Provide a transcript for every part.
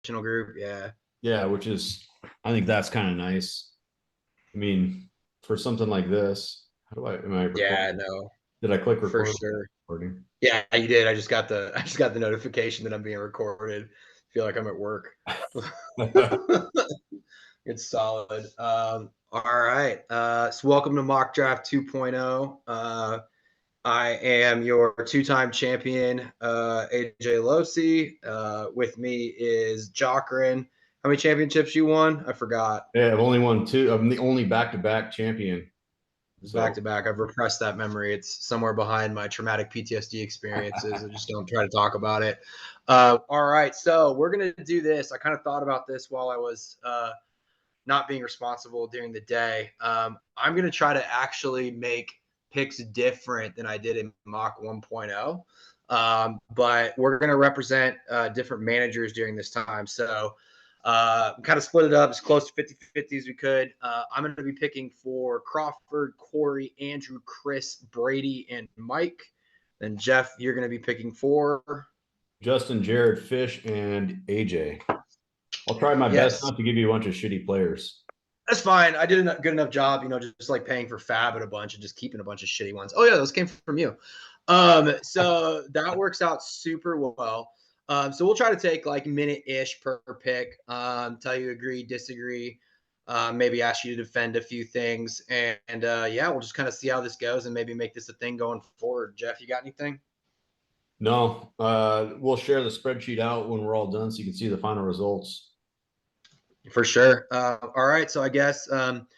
group. Yeah. Yeah, which is, I think that's kind of nice. I mean, for something like this, am I Yeah, recording? no, Did I click for record? sure. Recording. Yeah, you did. I just got the notification that I'm being recorded. I feel like I'm at work. It's solid. All right. So welcome to Mock Draft 2.0. I am your two-time champion, AJ Losi. With me is Jockrin. How many championships you won? I forgot. Yeah, I've only won two. I'm the only back-to-back champion. Back So to back. I've repressed that memory. It's somewhere behind my traumatic PTSD experiences. I just don't try to talk about it. All right. So we're going to do this. I kind of thought about this while I was not being responsible during the day. I'm going to try to actually make picks different than I did in Mock 1.0. But we're going to represent different managers during this time. So kind of split it up as close to 50-50 as we could. I'm going to be picking for Crawford, Corey, Andrew, Chris, Brady, and Mike. Then Jeff, you're going to be picking for Justin, Jared, Fish, and AJ. I'll try my best yes. not to give you a bunch of shitty players. That's fine. I did a good enough job, just like paying for Fab at a bunch and just keeping a bunch of shitty ones. Oh yeah, those came from you. So that works out super well. So we'll try to take like minute-ish per pick. Tell you agree, disagree. Maybe ask you to defend a few things, and yeah, we'll just kind of see how this goes and maybe make this a thing going forward. Jeff, you got anything? No, we'll share the spreadsheet out when we're all done so you can see the final results. For sure. All right, so I guess the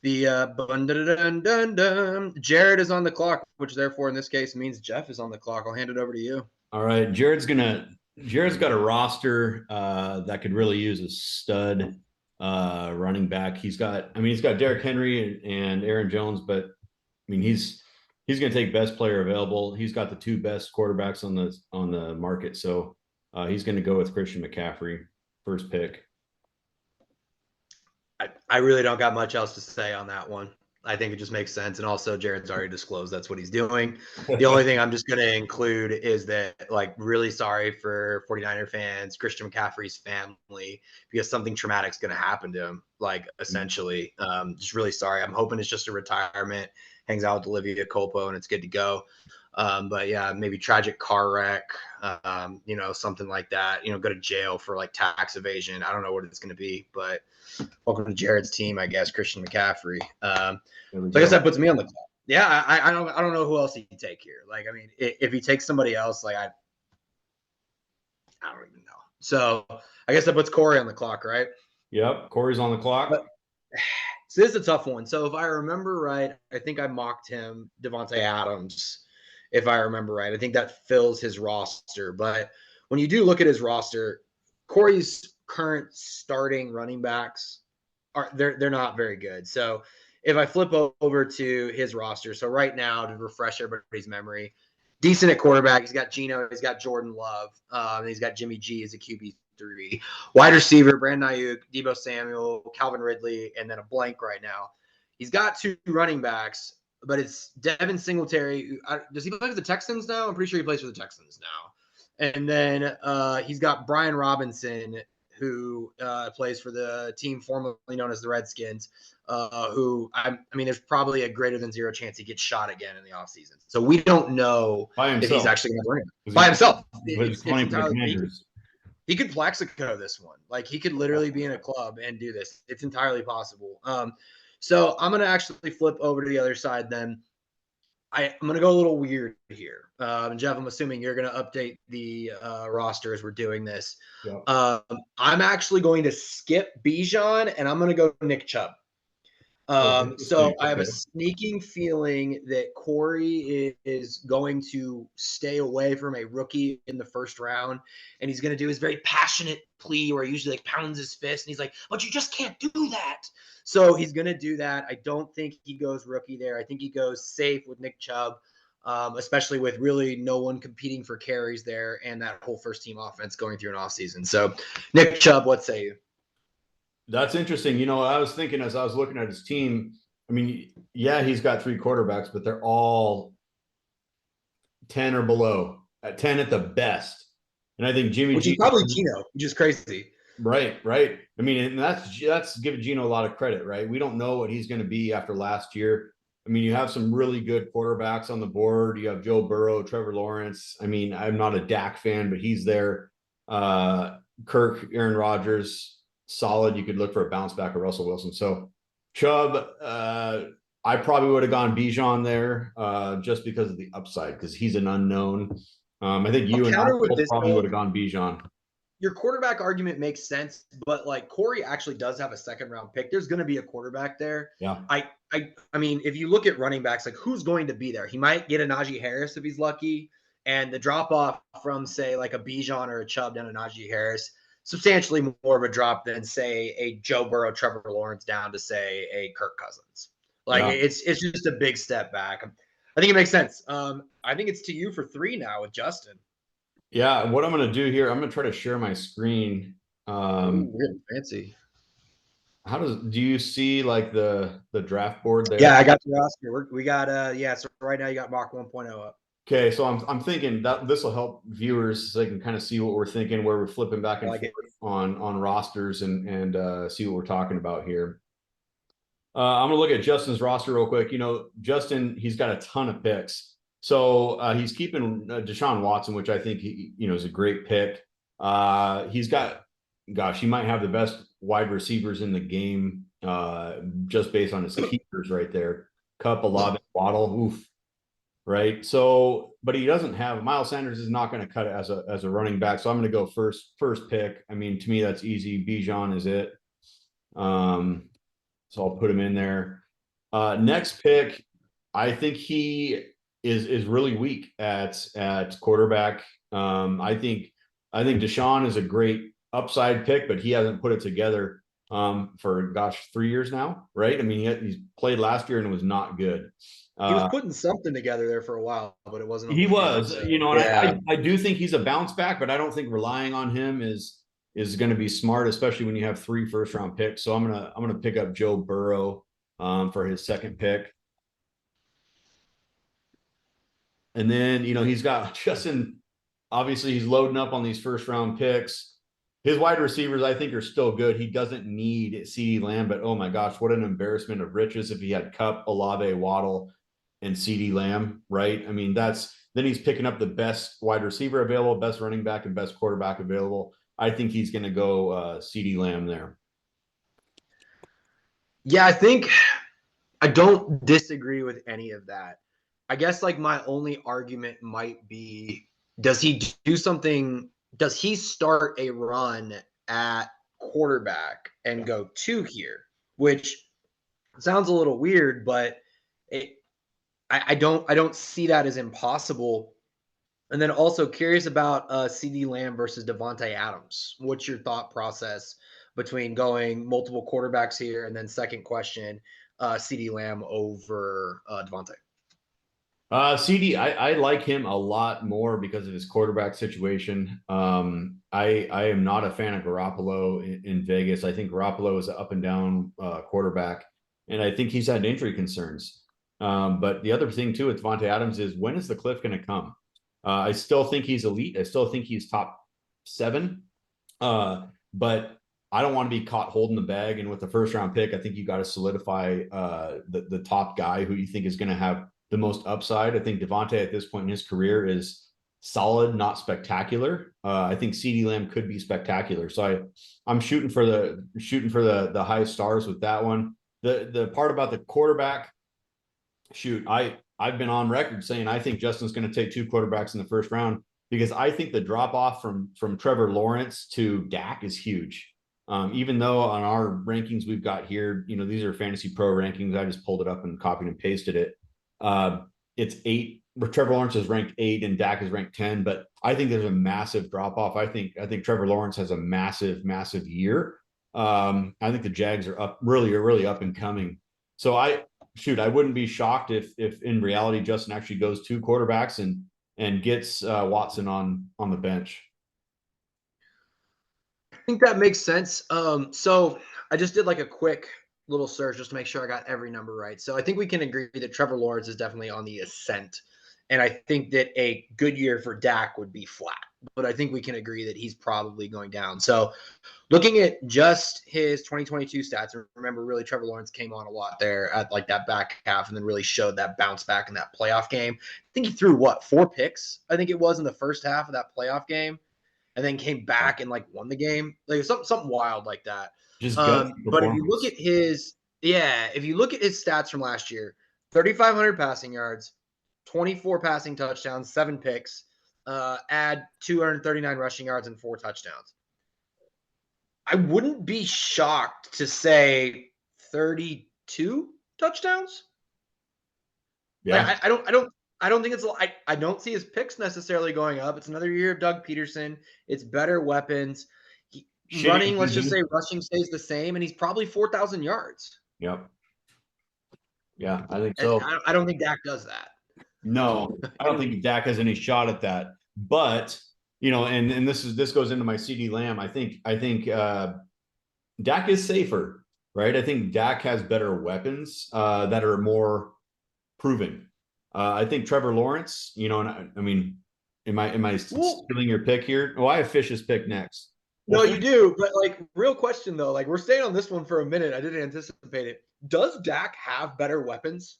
dun, dun, dun, dun. Jared is on the clock, which therefore in this case means Jeff is on the clock. I'll hand it over to you. All right, Jared's got a roster that could really use a stud running back. He's got Derrick Henry and Aaron Jones, but I mean he's going to take best player available. He's got the two best quarterbacks on the market, so he's going to go with Christian McCaffrey first pick. I really don't got much else to say on that one. I think it just makes sense. And also, Jared's already disclosed that's what he's doing. The only thing I'm just going to include is that, like, really sorry for 49er fans, Christian McCaffrey's family, because something traumatic is going to happen to him, like, essentially. Just really sorry. I'm hoping it's just a retirement, hangs out with Olivia Colpo, and it's good to go. But yeah, maybe tragic car wreck, something like that. Go to jail for like tax evasion. I don't know what it's going to be, but welcome to Jared's team, I guess. Christian McCaffrey. So I guess that puts me on the clock. Yeah, I don't know who else he can take here. Like, I mean, if he takes somebody else, like I don't even know. So I guess that puts Corey on the clock, right? Yep, Corey's on the clock. But, so this is a tough one. So if I remember right, I think I mocked him, Devontae Adams. If I remember right, I think that fills his roster. But when you do look at his roster, Corey's current starting running backs they're not very good. So if I flip over to his roster, so right now to refresh everybody's memory, decent at quarterback. He's got Geno, he's got Jordan Love, he's got Jimmy G as a QB3. Wide receiver, Brandon Ayuk, Debo Samuel, Calvin Ridley, and then a blank right now. He's got two running backs, but it's Devin Singletary. Does he play for the Texans now? I'm pretty sure he plays for the Texans now. And then he's got Brian Robinson, who plays for the team formerly known as the Redskins, I mean, there's probably a greater than zero chance he gets shot again in the offseason. So we don't know By if he's himself. actually going to bring it by himself. He's It's playing for the entirely Commanders. he could Plaxico this one. Like he could literally be in a club and do this. It's entirely possible. So I'm going to actually flip over to the other side then. I'm going to go a little weird here. Jeff, I'm assuming you're going to update the roster as we're doing this. Yep. I'm actually going to skip Bijan and I'm going to go Nick Chubb. So I have a sneaking feeling that Corey is going to stay away from a rookie in the first round, and he's going to do his very passionate plea where he usually like pounds his fist, and he's like, "But you just can't do that." So he's going to do that. I don't think he goes rookie there. I think he goes safe with Nick Chubb, especially with really no one competing for carries there and that whole first team offense going through an offseason. So Nick Chubb, what say you? That's interesting. I was thinking as I was looking at his team, I mean, yeah, he's got three quarterbacks, but they're all 10 or below, at 10 at the best. And I think Jimmy which is G, probably Gino, which is crazy. right, right. I mean, and that's giving Gino a lot of credit, right? We don't know what he's going to be after last year. I mean, you have some really good quarterbacks on the board. You have Joe Burrow, Trevor Lawrence. I mean, I'm not a Dak fan, but he's there. Kirk, Aaron Rodgers, solid. You could look for a bounce back of Russell Wilson. So Chubb, I probably would have gone Bijan there just because of the upside, because he's an unknown. I think I'll you and I counter with both this probably would though. have gone Bijan. Your quarterback argument makes sense, but like Corey actually does have a second round pick. There's going to be a quarterback there. Yeah. I mean, if you look at running backs, like who's going to be there? He might get a Najee Harris if he's lucky, and the drop off from say like a Bijan or a Chubb down to Najee Harris substantially more of a drop than say a Joe Burrow, Trevor Lawrence down to say a Kirk Cousins. Like Yeah. it's just a big step back. I think it makes sense. I think it's to you for 3 now with Justin. Yeah, what I'm going to do here, I'm going to try to share my screen. Ooh, we're getting fancy. How do you see like the draft board Yeah, there? I got the roster. We got yeah. So right now you got Mach 1.0 up. Okay, so I'm thinking that this will help viewers so they can kind of see what we're thinking, where we're flipping back I and like forth it. on rosters and see what we're talking about here. I'm gonna look at Justin's roster real quick. You know, Justin, he's got a ton of picks. So he's keeping Deshaun Watson, which I think is a great pick. He's got, gosh, he might have the best wide receivers in the game, just based on his keepers right there. Cup, Olave, Waddle, oof, right? So, but he doesn't have Miles Sanders is not going to cut it as a running back. So I'm going to go first pick. I mean, to me that's easy. Bijan is it. So I'll put him in there. Next pick, I think he is really weak at quarterback. I think Deshaun is a great upside pick, but he hasn't put it together for 3 years now, right? I mean, he's played last year and was not good. He was Uh, putting something together there for a while, but it wasn't on he the field. was, So and yeah, I do think he's a bounce back, but I don't think relying on him is going to be smart, especially when you have 3 first round picks. So I'm gonna pick up Joe Burrow for his second pick. And then, he's got Justin. Obviously, he's loading up on these first round picks. His wide receivers, I think, are still good. He doesn't need CeeDee Lamb, but oh my gosh, what an embarrassment of riches if he had Cup, Olave, Waddle, and CeeDee Lamb, right? I mean, then he's picking up the best wide receiver available, best running back, and best quarterback available. I think he's going to go CeeDee Lamb there. yeah. I don't disagree with any of that. I guess like my only argument might be, does he do something? Does he start a run at quarterback and go 2 here? Which sounds a little weird, but it, I don't see that as impossible. And then also curious about CD Lamb versus Devontae Adams. What's your thought process between going multiple quarterbacks here? And then second question, CD Lamb over Devontae. CD, I like him a lot more because of his quarterback situation. I am not a fan of Garoppolo in Vegas. I think Garoppolo is an up and down quarterback, and I think he's had injury concerns. But the other thing too with Devontae Adams is, when is the cliff going to come? I still think he's elite. I still think he's top 7. But I don't want to be caught holding the bag. And with the first round pick, I think you got to solidify the top guy who you think is going to have the most upside. I think Devontae at this point in his career is solid, not spectacular. I think CeeDee Lamb could be spectacular. So I'm shooting for the highest stars with that one. The part about the quarterback, I've been on record saying I think Justin's going to take 2 quarterbacks in the first round, because I think the drop off from Trevor Lawrence to Dak is huge. Even though on our rankings we've got here, these are Fantasy Pro rankings. I just pulled it up and copied and pasted it. It's 8. Trevor Lawrence is ranked 8 and Dak is ranked 10. But I think there's a massive drop off. I think Trevor Lawrence has a massive year. I think the Jags are up, really up and coming. So I wouldn't be shocked if in reality Justin actually goes 2 quarterbacks and gets Watson on the bench. I think that makes sense. So I just did like a quick little search just to make sure I got every number right. So I think we can agree that Trevor Lawrence is definitely on the ascent. And I think that a good year for Dak would be flat. but I think we can agree that he's probably going down. So looking at just his 2022 stats, and remember, really, Trevor Lawrence came on a lot there at like that back half and then really showed that bounce back in that playoff game. I think he threw what, 4 picks, I think it was in the first half of that playoff game, and then came back and like won the game. Like something wild like that. Just gut But if you look performance. at if you look at his stats from last year, 3,500 passing yards, 24 passing touchdowns, 7 picks, add 239 rushing yards and 4 touchdowns. I wouldn't be shocked to say 32 touchdowns. Yeah. Like I don't think it's I don't see his picks necessarily going up. It's another year of Doug Peterson. It's better weapons. Shitty Running, let's just division. say rushing stays the same, and he's probably 4,000 yards. Yep. Yeah, I think And so. I don't think Dak does that. No, I don't think Dak has any shot at that. But and this goes into my CD Lamb. I think Dak is safer, right? I think Dak has better weapons that are more proven. I think Trevor Lawrence, and I mean, am I stealing your pick here? Oh, I have Fish's pick next. No, Well, you do. But like, real question though, like we're staying on this one for a minute. I didn't anticipate it. Does Dak have better weapons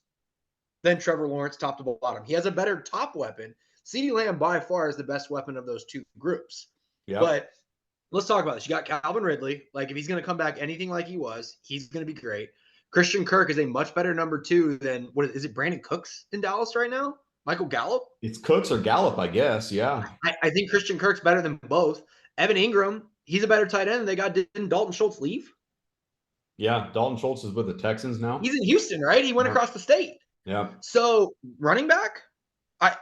than Trevor Lawrence top to bottom? He has a better top weapon. CeeDee Lamb by far is the best weapon of those two groups. yep. But let's talk about this. You got Calvin Ridley. Like, if he's going to come back anything like he was, he's going to be great. Christian Kirk is a much better number 2 than what is it? Brandon Cooks in Dallas right now. Michael Gallup. It's Cooks or Gallup, I guess. Yeah. I think Christian Kirk's better than both. Evan Ingram, he's a better tight end. They got didn't Dalton Schultz leave? Yeah. Dalton Schultz is with the Texans now. He's in Houston, right? He went across the state. Yeah. So running back,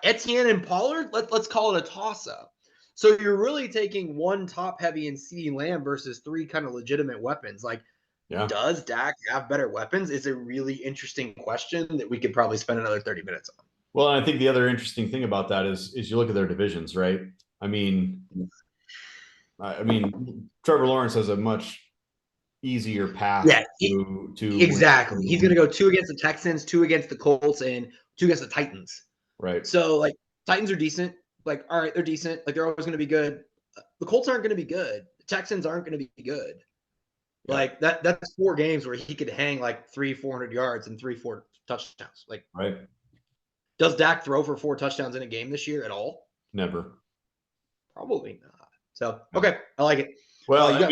Etienne and Pollard. Let's call it a toss up. So you're really taking one top heavy in CeeDee Lamb versus 3 kind of legitimate weapons. Like, Yeah. does Dak have better weapons? It's a really interesting question that we could probably spend another 30 minutes on. Well, I think the other interesting thing about that is you look at their divisions, right? I mean, Trevor Lawrence has a much easier path to exactly. He's going to go 2 against the Texans, 2 against the Colts, and 2 against the Titans. Right. So like Titans are decent. Like, all right, they're decent. Like, they're always going to be good. The Colts aren't going to be good. The Texans aren't going to be good. Yeah. Like that's 4 games where he could hang like 400 yards and 4 touchdowns. Like, right. Does Dak throw for 4 touchdowns in a game this year at all? Never. Probably not. So, okay, I like it. Well,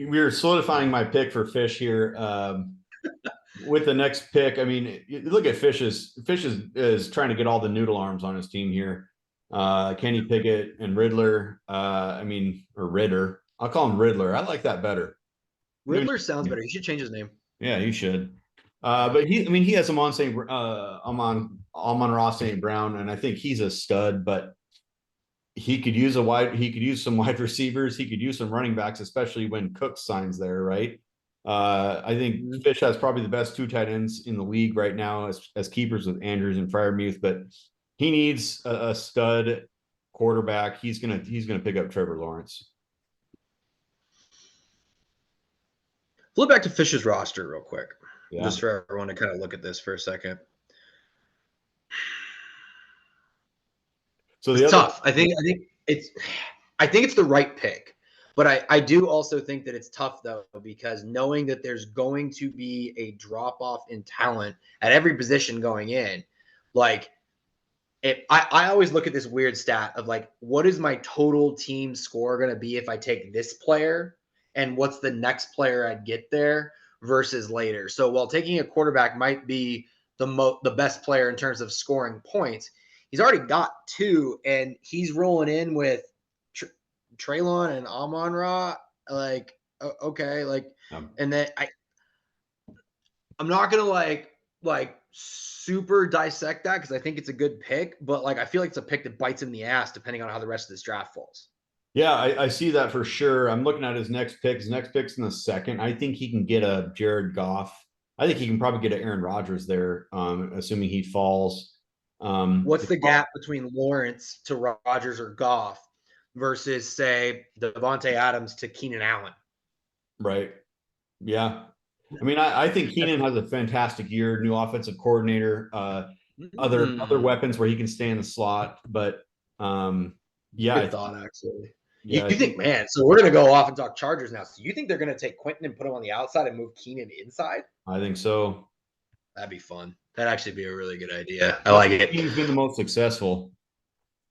we're solidifying my pick for Fish here. With the next pick, I mean, look at Fish is trying to get all the noodle arms on his team here. Kenny Pickett and Riddler. Or Ritter. I'll call him Riddler. I like that better. Riddler sounds better. He should change his name. Yeah, he should. But he has him on Amon-Ra St. Brown, and I think he's a stud, but he could use some wide receivers. He could use some running backs, especially when Cook signs there, right? I think Fish has probably the best 2 tight ends in the league right now as keepers with Andrews and Freiermuth, but he needs a stud quarterback. He's gonna pick up Trevor Lawrence. Flip back to Fish's roster real quick, yeah. Just for everyone to kind of look at this for a second. So it's tough. I think it's the right pick, but I do also think that it's tough though, because knowing that there's going to be a drop off in talent at every position going in, like I always look at this weird stat of like, what is my total team score going to be if I take this player, and what's the next player I'd get there versus later. So while taking a quarterback might be the best player in terms of scoring points, he's already got 2, and he's rolling in with Treylon and Amon-Ra. Like, okay, like, and then I'm not gonna like super dissect that because I think it's a good pick, but like I feel like it's a pick that bites him in the ass depending on how the rest of this draft falls. Yeah, I see that for sure. I'm looking at his next pick. His next pick's in the 2nd. I think he can get a Jared Goff. I think he can probably get an Aaron Rodgers there, assuming he falls. What's the gap between Lawrence to Rodgers or Goff versus, say, Devontae Adams to Keenan Allen? Right. Yeah. I mean, I think Keenan has a fantastic year, new offensive coordinator, other weapons where he can stay in the slot, but Yeah, Good thought, actually. You, yeah, I you think, think man? So we're gonna go off and talk Chargers now. So you think they're gonna take Quentin and put him on the outside and move Keenan inside? I think so. That'd be fun. That'd actually be a really good idea. I That's like the it. team's been the most successful.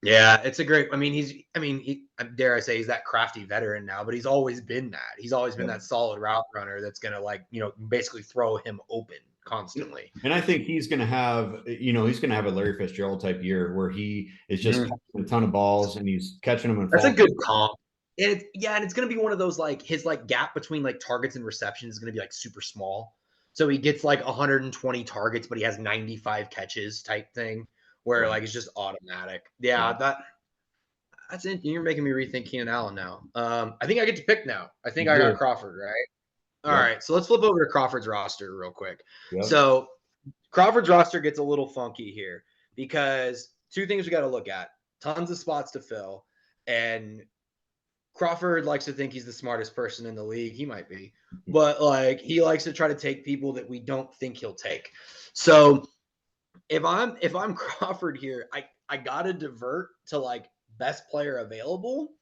Yeah, it's a great. I mean, dare I say, he's that crafty veteran now, but he's always been that. He's always been Yep. that solid route runner that's gonna basically throw him open constantly. And I think he's going to have, he's going to have a Larry Fitzgerald type year where he is just Mhm. catching a ton of balls and he's catching them and That's a falling. good comp. And it's gonna be one of those like his like gap between like targets and receptions is gonna be like super small. So he gets like 120 targets, but he has 95 catches type thing, where Right. like it's just automatic. Yeah. Yeah, that's it. You're making me rethink Keenan Allen now. I think I get to pick now. I think You I got do. Crawford, right? All Yep. right, so let's flip over to Crawford's roster real quick. Yep. So Crawford's roster gets a little funky here because two things we got to look at: tons of spots to fill, and Crawford likes to think he's the smartest person in the league. He might be, but like he likes to try to take people that we don't think he'll take. So if I'm Crawford here, I gotta divert to like best player available.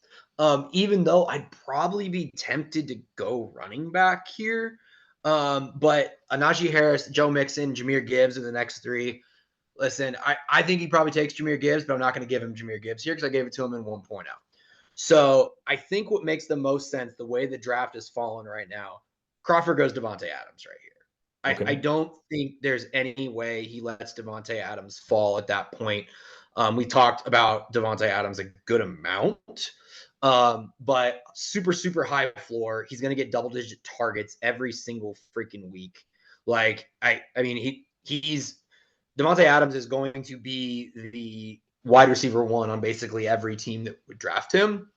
Even though I'd probably be tempted to go running back here. But Najee Harris, Joe Mixon, Jameer Gibbs are the next three. Listen, I think he probably takes Jameer Gibbs, but I'm not going to give him Jameer Gibbs here because I gave it to him in 1.0. So I think what makes the most sense, the way the draft is fallen right now, Crawford goes Devontae Adams right here. I Okay. don't think there's any way he lets Devontae Adams fall at that point. We talked about Devontae Adams a good amount, but super, super high floor. He's going to get double-digit targets every single freaking week. Like, I mean, he's Devontae Adams is going to be the wide receiver one on basically every team that would draft him.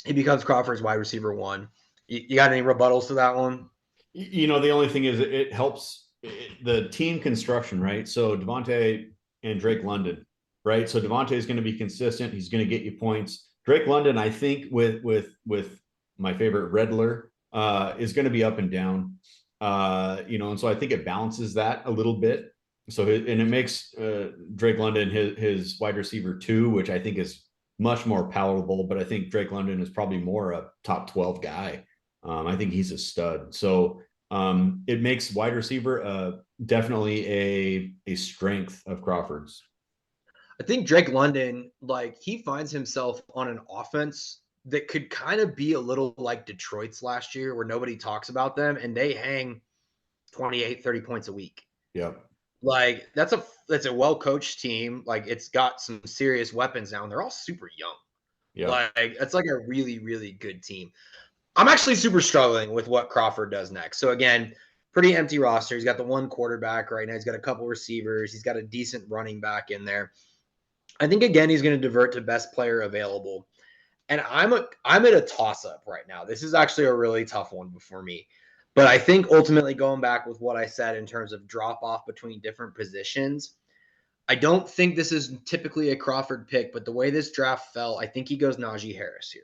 He becomes Crawford's wide receiver one. You got any rebuttals to that one? The only thing is it helps the team construction, right? So Devontae and Drake London, right? So Devontae is going to be consistent. He's going to get you points. Drake London, I think, with my favorite Redler, is going to be up and down. And so I think it balances that a little bit. So and it makes Drake London his wide receiver two, which I think is much more palatable. But I think Drake London is probably more a top 12 guy. I think he's a stud. So it makes wide receiver definitely a strength of Crawford's. I think Drake London, like, he finds himself on an offense that could kind of be a little like Detroit's last year, where nobody talks about them and they hang 28, 30 points a week. Yep. Like, that's a well coached team. Like, it's got some serious weapons now, and they're all super young. Yep. Like, it's like a really, really good team. I'm actually super struggling with what Crawford does next. So again, pretty empty roster. He's got the one quarterback right now. He's got a couple receivers. He's got a decent running back in there. I think again he's going to divert to best player available. And I'm at a toss up right now. This is actually a really tough one for me. But I think ultimately going back with what I said in terms of drop off between different positions, I don't think this is typically a Crawford pick, but the way this draft fell, I think he goes Najee Harris here.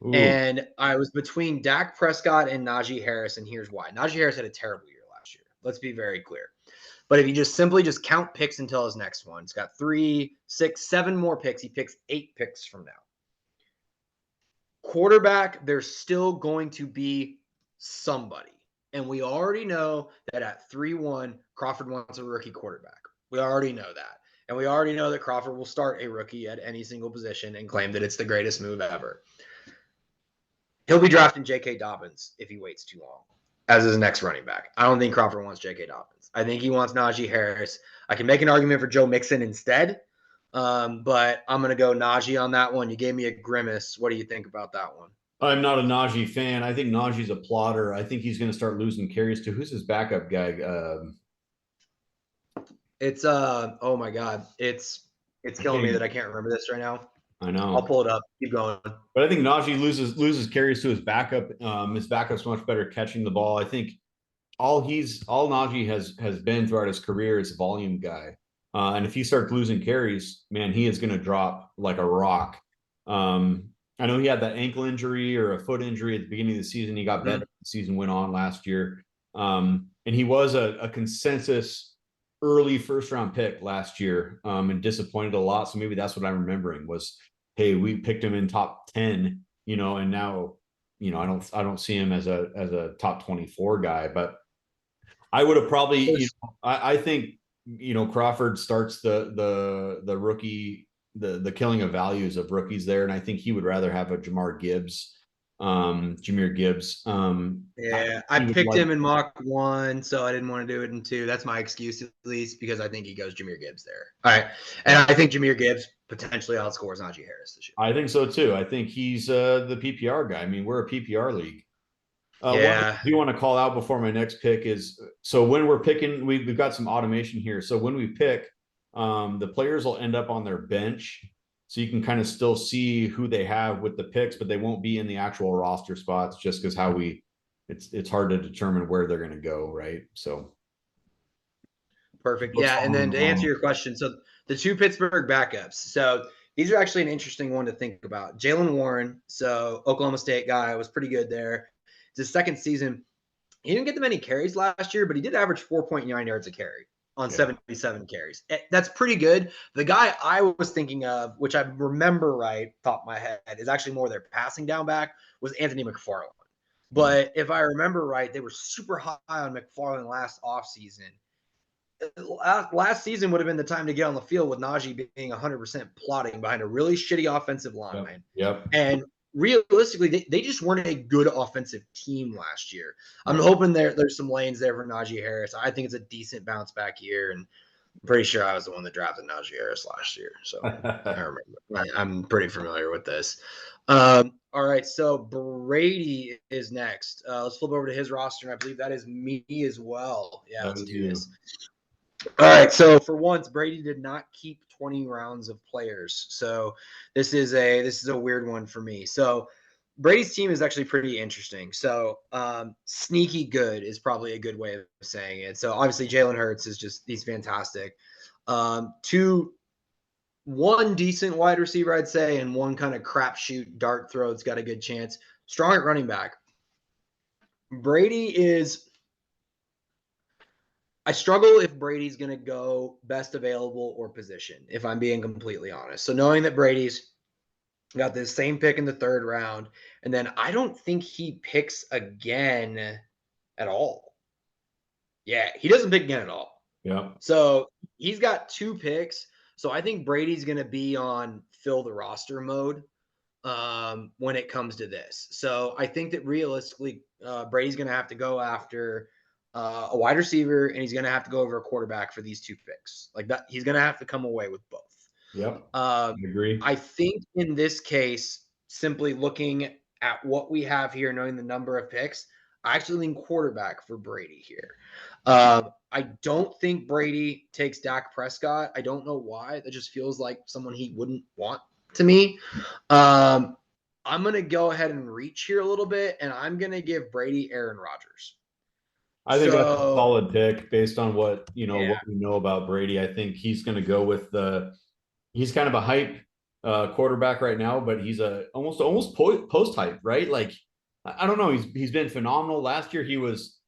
Ooh. And I was between Dak Prescott and Najee Harris, and here's why. Najee Harris had a terrible year last year. Let's be very clear. But if you just simply just count picks until his next one, he's got 3, 6, 7 more picks. He picks 8 picks from now. Quarterback, there's still going to be somebody. And we already know that at 3-1, Crawford wants a rookie quarterback. We already know that. And we already know that Crawford will start a rookie at any single position and claim that it's the greatest move ever. He'll be drafting J.K. Dobbins if he waits too long as his next running back. I don't think Crawford wants J.K. Dobbins. I think he wants Najee Harris. I can make an argument for Joe Mixon instead, but I'm going to go Najee on that one. You gave me a grimace. What do you think about that one? I'm not a Najee fan. I think Najee's a plotter. I think he's going to start losing carries to who's his backup guy? It's oh my god, it's I killing can't me even, that I can't remember this right now. I I'll know. pull it up. Keep going. But I think Najee loses carries to his backup. His backup's much better catching the ball. I think all Najee has been throughout his career is a volume guy. And if he starts losing carries, man, he is going to drop like a rock. I know he had that ankle injury or a foot injury at the beginning of the season. He got better as the season went on last year. And he was a consensus early first round pick last year and disappointed a lot. So maybe that's what I'm remembering was hey, we picked him in top 10, and now, I don't see him as a top 24 guy, but I would have probably, I think, Crawford starts the rookie, the killing of values of rookies there. And I think he would rather have a Jahmyr Gibbs. Yeah, I He would picked like, him in mock 1, so I didn't want to do it in 2. That's my excuse, at least, because I think he goes Jahmyr Gibbs there. All right. And yeah, I think Jahmyr Gibbs potentially outscores Najee Harris this year. I think so too. I think he's the PPR guy. I mean, we're a PPR league. One thing Yeah. I do want to call out before my next pick is, so when we're picking, we've got some automation here. So when we pick, the players will end up on their bench. So you can kind of still see who they have with the picks, but they won't be in the actual roster spots just because it's hard to determine where they're going to go, right? So Perfect. Yeah, and then to answer your question, so the 2 Pittsburgh backups. So these are actually an interesting one to think about. Jalen Warren, so Oklahoma State guy, was pretty good there. It's his second season. He didn't get that many carries last year, but he did average 4.9 yards a carry on yeah. 77 carries. That's pretty good. The guy I was thinking of, which I remember right, top of my head, is actually more their passing down back, was Anthony McFarland. But if I remember right, they were super high on McFarland last offseason. Last season would have been the time to get on the field with Najee being 100% plotting behind a really shitty offensive line. Yep. Yep. And realistically, they just weren't a good offensive team last year. I'm Yep. hoping there's some lanes there for Najee Harris. I think it's a decent bounce back year, and I'm pretty sure I was the one that drafted Najee Harris last year. So I remember. I'm pretty familiar with this. All right, so Brady is next. Let's flip over to his roster, and I believe that is me as well. Yeah, That let's was do you. this. All right, so for once, Brady did not keep 20 rounds of players. So this is a weird one for me. So Brady's team is actually pretty interesting. So sneaky good is probably a good way of saying it. So obviously Jalen Hurts is he's fantastic. One decent wide receiver, I'd say, and one kind of crapshoot dart throw. It's got a good chance. Strong at running back. Brady is. I struggle if Brady's going to go best available or position, if I'm being completely honest. So knowing that Brady's got this same pick in the 3rd round, and then I don't think he picks again at all. Yeah, he doesn't pick again at all. Yeah. So he's got 2 picks. So I think Brady's going to be on fill the roster mode when it comes to this. So I think that realistically, Brady's going to have to go after a wide receiver, and he's going to have to go over a quarterback for these 2 picks. Like that, he's going to have to come away with both. Yep. I agree. I think in this case, simply looking at what we have here, knowing the number of picks, I actually lean quarterback for Brady here. I don't think Brady takes Dak Prescott. I don't know why. That just feels like someone he wouldn't want to me. I'm going to go ahead and reach here a little bit, and I'm going to give Brady Aaron Rodgers. I think that's a solid pick based on what we know about Brady. I think he's going to go with he's kind of a hype quarterback right now, but he's almost post hype, right? Like, I don't know. He's been phenomenal. Last year he was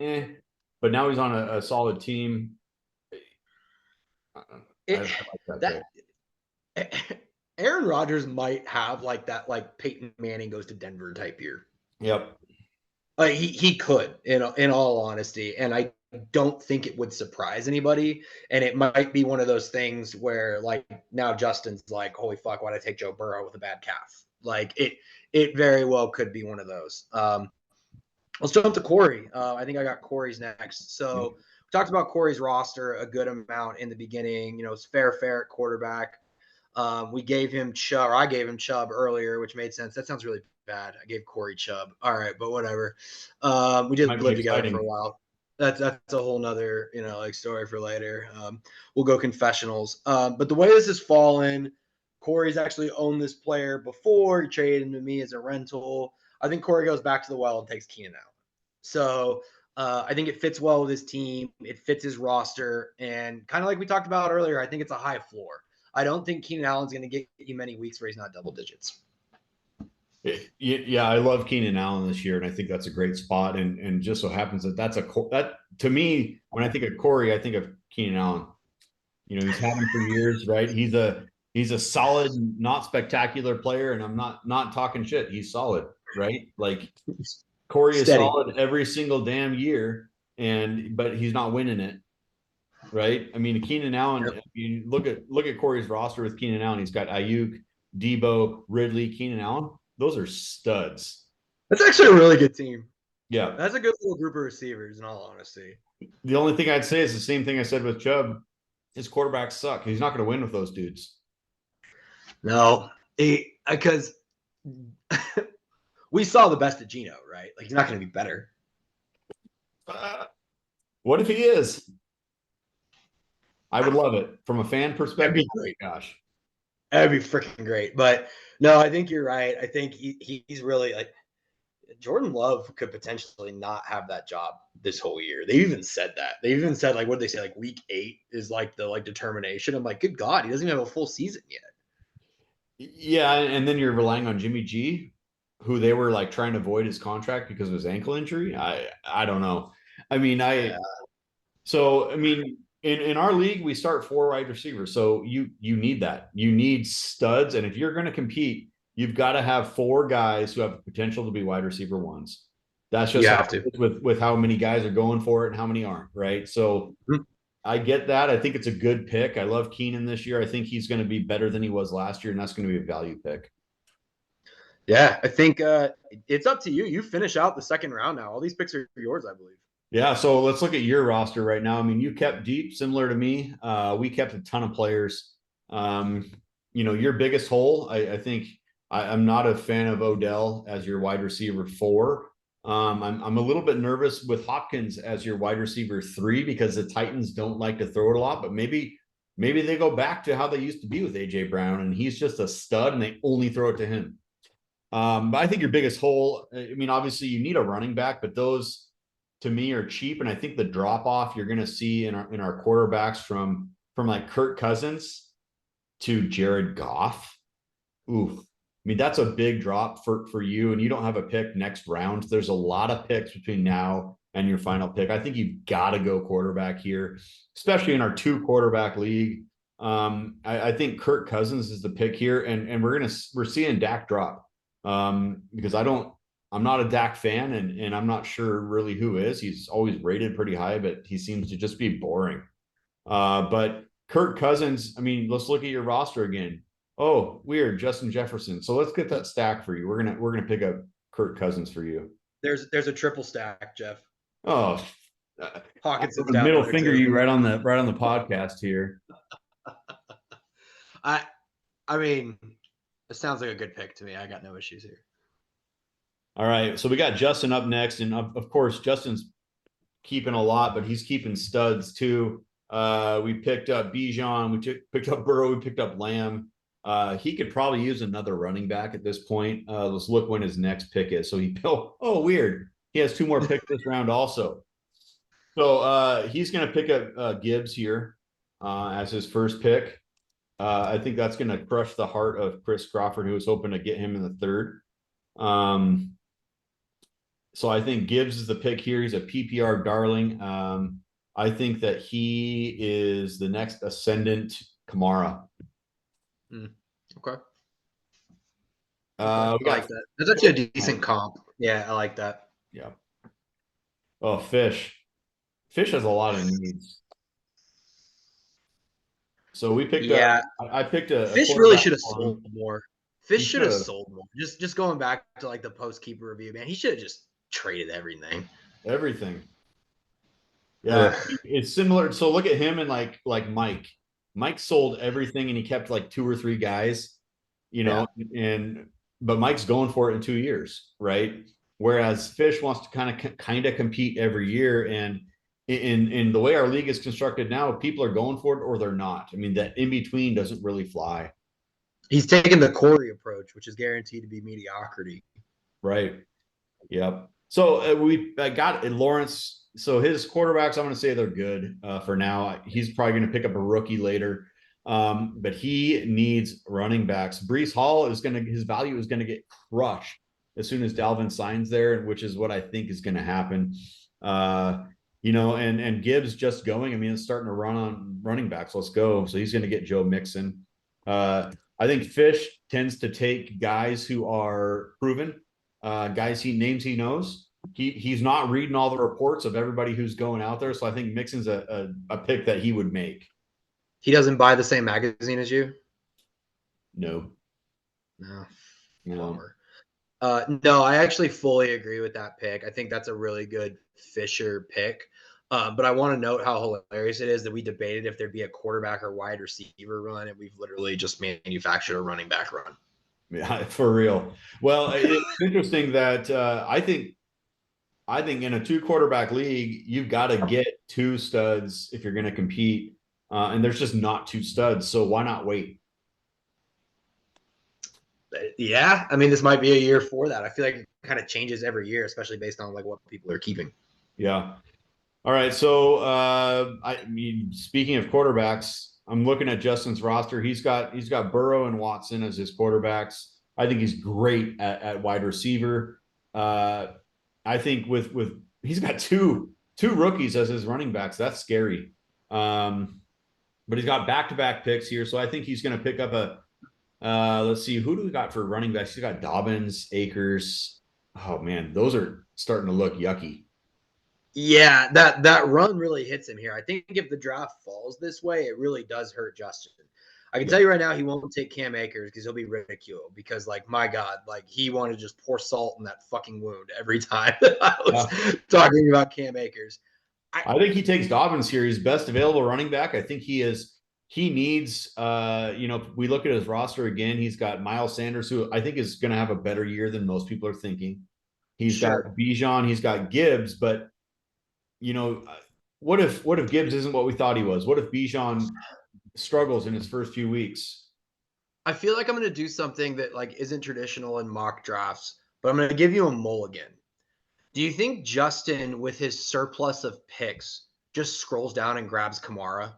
but now he's on a solid team. I like that Aaron Rodgers might have like Peyton Manning goes to Denver type year. Yep. He could, in all honesty, and I don't think it would surprise anybody. And it might be one of those things where, like, now Justin's like, "Holy fuck, why'd I take Joe Burrow with a bad calf?" Like it very well could be one of those. Let's jump to Corey. I think I got Corey's next. So we talked about Corey's roster a good amount in the beginning. It's fair at quarterback. We gave him Chubb, or I gave him Chubb earlier, which made sense. That sounds really bad. I gave Corey Chubb. All right, but whatever. We did live together for a while. That's a whole nother, story for later. We'll go confessionals. But the way this has fallen, Corey's actually owned this player before. He traded him to me as a rental. I think Corey goes back to the well and takes Keenan Allen. So I think it fits well with his team. It fits his roster. And kind of like we talked about earlier, I think it's a high floor. I don't think Keenan Allen's going to get you many weeks where he's not double digits. Yeah, I love Keenan Allen this year, and I think that's a great spot. And just so happens that to me, when I think of Corey, I think of Keenan Allen. He's had him for years, right? He's He's a solid, not spectacular player, and I'm not talking shit. He's solid, right? Like Corey is Steady. solid every single damn year, but he's not winning it, right? I mean, Keenan Allen. Yep. If you look at Corey's roster with Keenan Allen, he's got Ayuk, Debo, Ridley, Keenan Allen. Those are studs. That's actually a really good team. Yeah. That's a good little group of receivers, in all honesty. The only thing I'd say is the same thing I said with Chubb. His quarterbacks suck. He's not going to win with those dudes. No, because we saw the best of Geno, right? Like he's not going to be better. What if he is? I would love it from a fan perspective. That'd be great. Gosh, That'd be freaking great. But no, I think you're right. I think he's really like Jordan Love could potentially not have that job this whole year. They even said that. They even said like, what did they say? Like week 8 is like the determination. I'm like, good God, he doesn't even have a full season yet. yeah, and then you're relying on Jimmy G, who they were like trying to avoid his contract because of his ankle injury. I don't know. I mean, I mean, in our league, we start 4 wide receivers. So you need that. You need studs. And if you're going to compete, you've got to have 4 guys who have potential to be wide receiver ones. That's just You how have to. with how many guys are going for it and how many aren't, right? So I get that. I think it's a good pick. I love Keenan this year. I think he's going to be better than he was last year, and that's going to be a value pick. Yeah, I think it's up to you. You finish out the second round now. All these picks are yours, I believe. Yeah, so let's look at your roster right now. I mean, you kept deep, similar to me. We kept a ton of players. Your biggest hole, I think I'm not a fan of Odell as your wide receiver 4. I'm a little bit nervous with Hopkins as your wide receiver 3 because the Titans don't like to throw it a lot, but maybe they go back to how they used to be with AJ Brown and he's just a stud and they only throw it to him. But I think your biggest hole, I mean, obviously you need a running back, but those to me are cheap. And I think the drop off you're going to see in our quarterbacks from like Kirk Cousins to Jared Goff. Oof. I mean, that's a big drop for you, and you don't have a pick next round. There's a lot of picks between now and your final pick. I think you've got to go quarterback here, especially in our 2 quarterback league. I think Kirk Cousins is the pick here, and we're seeing Dak drop because I'm not a Dak fan, and I'm not sure really who is. He's always rated pretty high, but he seems to just be boring. But Kirk Cousins, I mean, let's look at your roster again. Oh, weird, Justin Jefferson. So let's get that stack for you. We're gonna pick up Kirk Cousins for you. There's a triple stack, Jeff. Oh, Hawkinson's down middle there finger too. you right on the podcast here. I mean, it sounds like a good pick to me. I got no issues here. All right, so we got Justin up next, and of course Justin's keeping a lot, but he's keeping studs too. We picked up Bijan, picked up Burrow, we picked up Lamb. He could probably use another running back at this point. Let's look when his next pick is. So weird. He has 2 more picks this round also. So he's going to pick up Gibbs here as his first pick. I think that's going to crush the heart of Chris Crawford, who was hoping to get him in the 3rd. So I think Gibbs is the pick here. He's a PPR darling. I think that he is the next ascendant Kamara. Okay. I like that. That's actually a decent comp. Yeah, I like that. Yeah. Oh, Fish. Fish has a lot of needs. So we picked I picked a Fish really should have sold more. Fish should have sold more. Just going back to like the post keeper review, man. He should have just traded everything. Everything. Yeah, it's similar. So look at him and like Mike. Mike sold everything and he kept like 2 or 3 guys, but Mike's going for it in 2 years, right? Whereas Fish wants to kind of compete every year. And in the way our league is constructed now, people are going for it or they're not. I mean, that in between doesn't really fly. He's taking the Corey approach, which is guaranteed to be mediocrity. Right. Yep. So we got Lawrence. So his quarterbacks, I'm going to say they're good for now. He's probably going to pick up a rookie later, but he needs running backs. Breece Hall his value is going to get crushed as soon as Dalvin signs there, which is what I think is going to happen. And Gibbs just going. I mean, it's starting to run on running backs. Let's go. So he's going to get Joe Mixon. I think Fish tends to take guys who are proven, guys he knows. He's not reading all the reports of everybody who's going out there. So I think Mixon's a pick that he would make. He doesn't buy the same magazine as you? No. No. No. Bummer. No, I actually fully agree with that pick. I think that's a really good Fisher pick. But I want to note how hilarious it is that we debated if there'd be a quarterback or wide receiver run, and we've literally just manufactured a running back run. Yeah, for real. Well, it's interesting that I think in a two quarterback league, you've got to get two studs if you're going to compete. And there's just not two studs. So why not wait? Yeah, I mean, this might be a year for that. I feel like it kind of changes every year, especially based on like what people are keeping. Yeah. All right. So I mean, speaking of quarterbacks, I'm looking at Justin's roster. He's got Burrow and Watson as his quarterbacks. I think he's great at wide receiver. I think with he's got two rookies as his running backs. That's scary. But he's got back-to-back picks here, so I think he's going to pick up a. Let's see, who do we got for running backs? He's got Dobbins, Akers. Oh man, those are starting to look yucky. Yeah, that run really hits him here. I think if the draft falls this way, it really does hurt Justin. I can Yeah. tell you right now, he won't take Cam Akers because he'll be ridiculed. Because like my God, like he wanted to just pour salt in that fucking wound every time I was talking about Cam Akers. I think he takes Dobbins here. He's best available running back. I think he is. He needs. We look at his roster again. He's got Miles Sanders, who I think is going to have a better year than most people are thinking. He's got Bijan. He's got Gibbs, but what if Gibbs isn't what we thought he was? What if Bijan struggles in his first few weeks? I feel like I'm going to do something that like isn't traditional in mock drafts, but I'm going to give you a mulligan. Do you think Justin, with his surplus of picks, just scrolls down and grabs Kamara?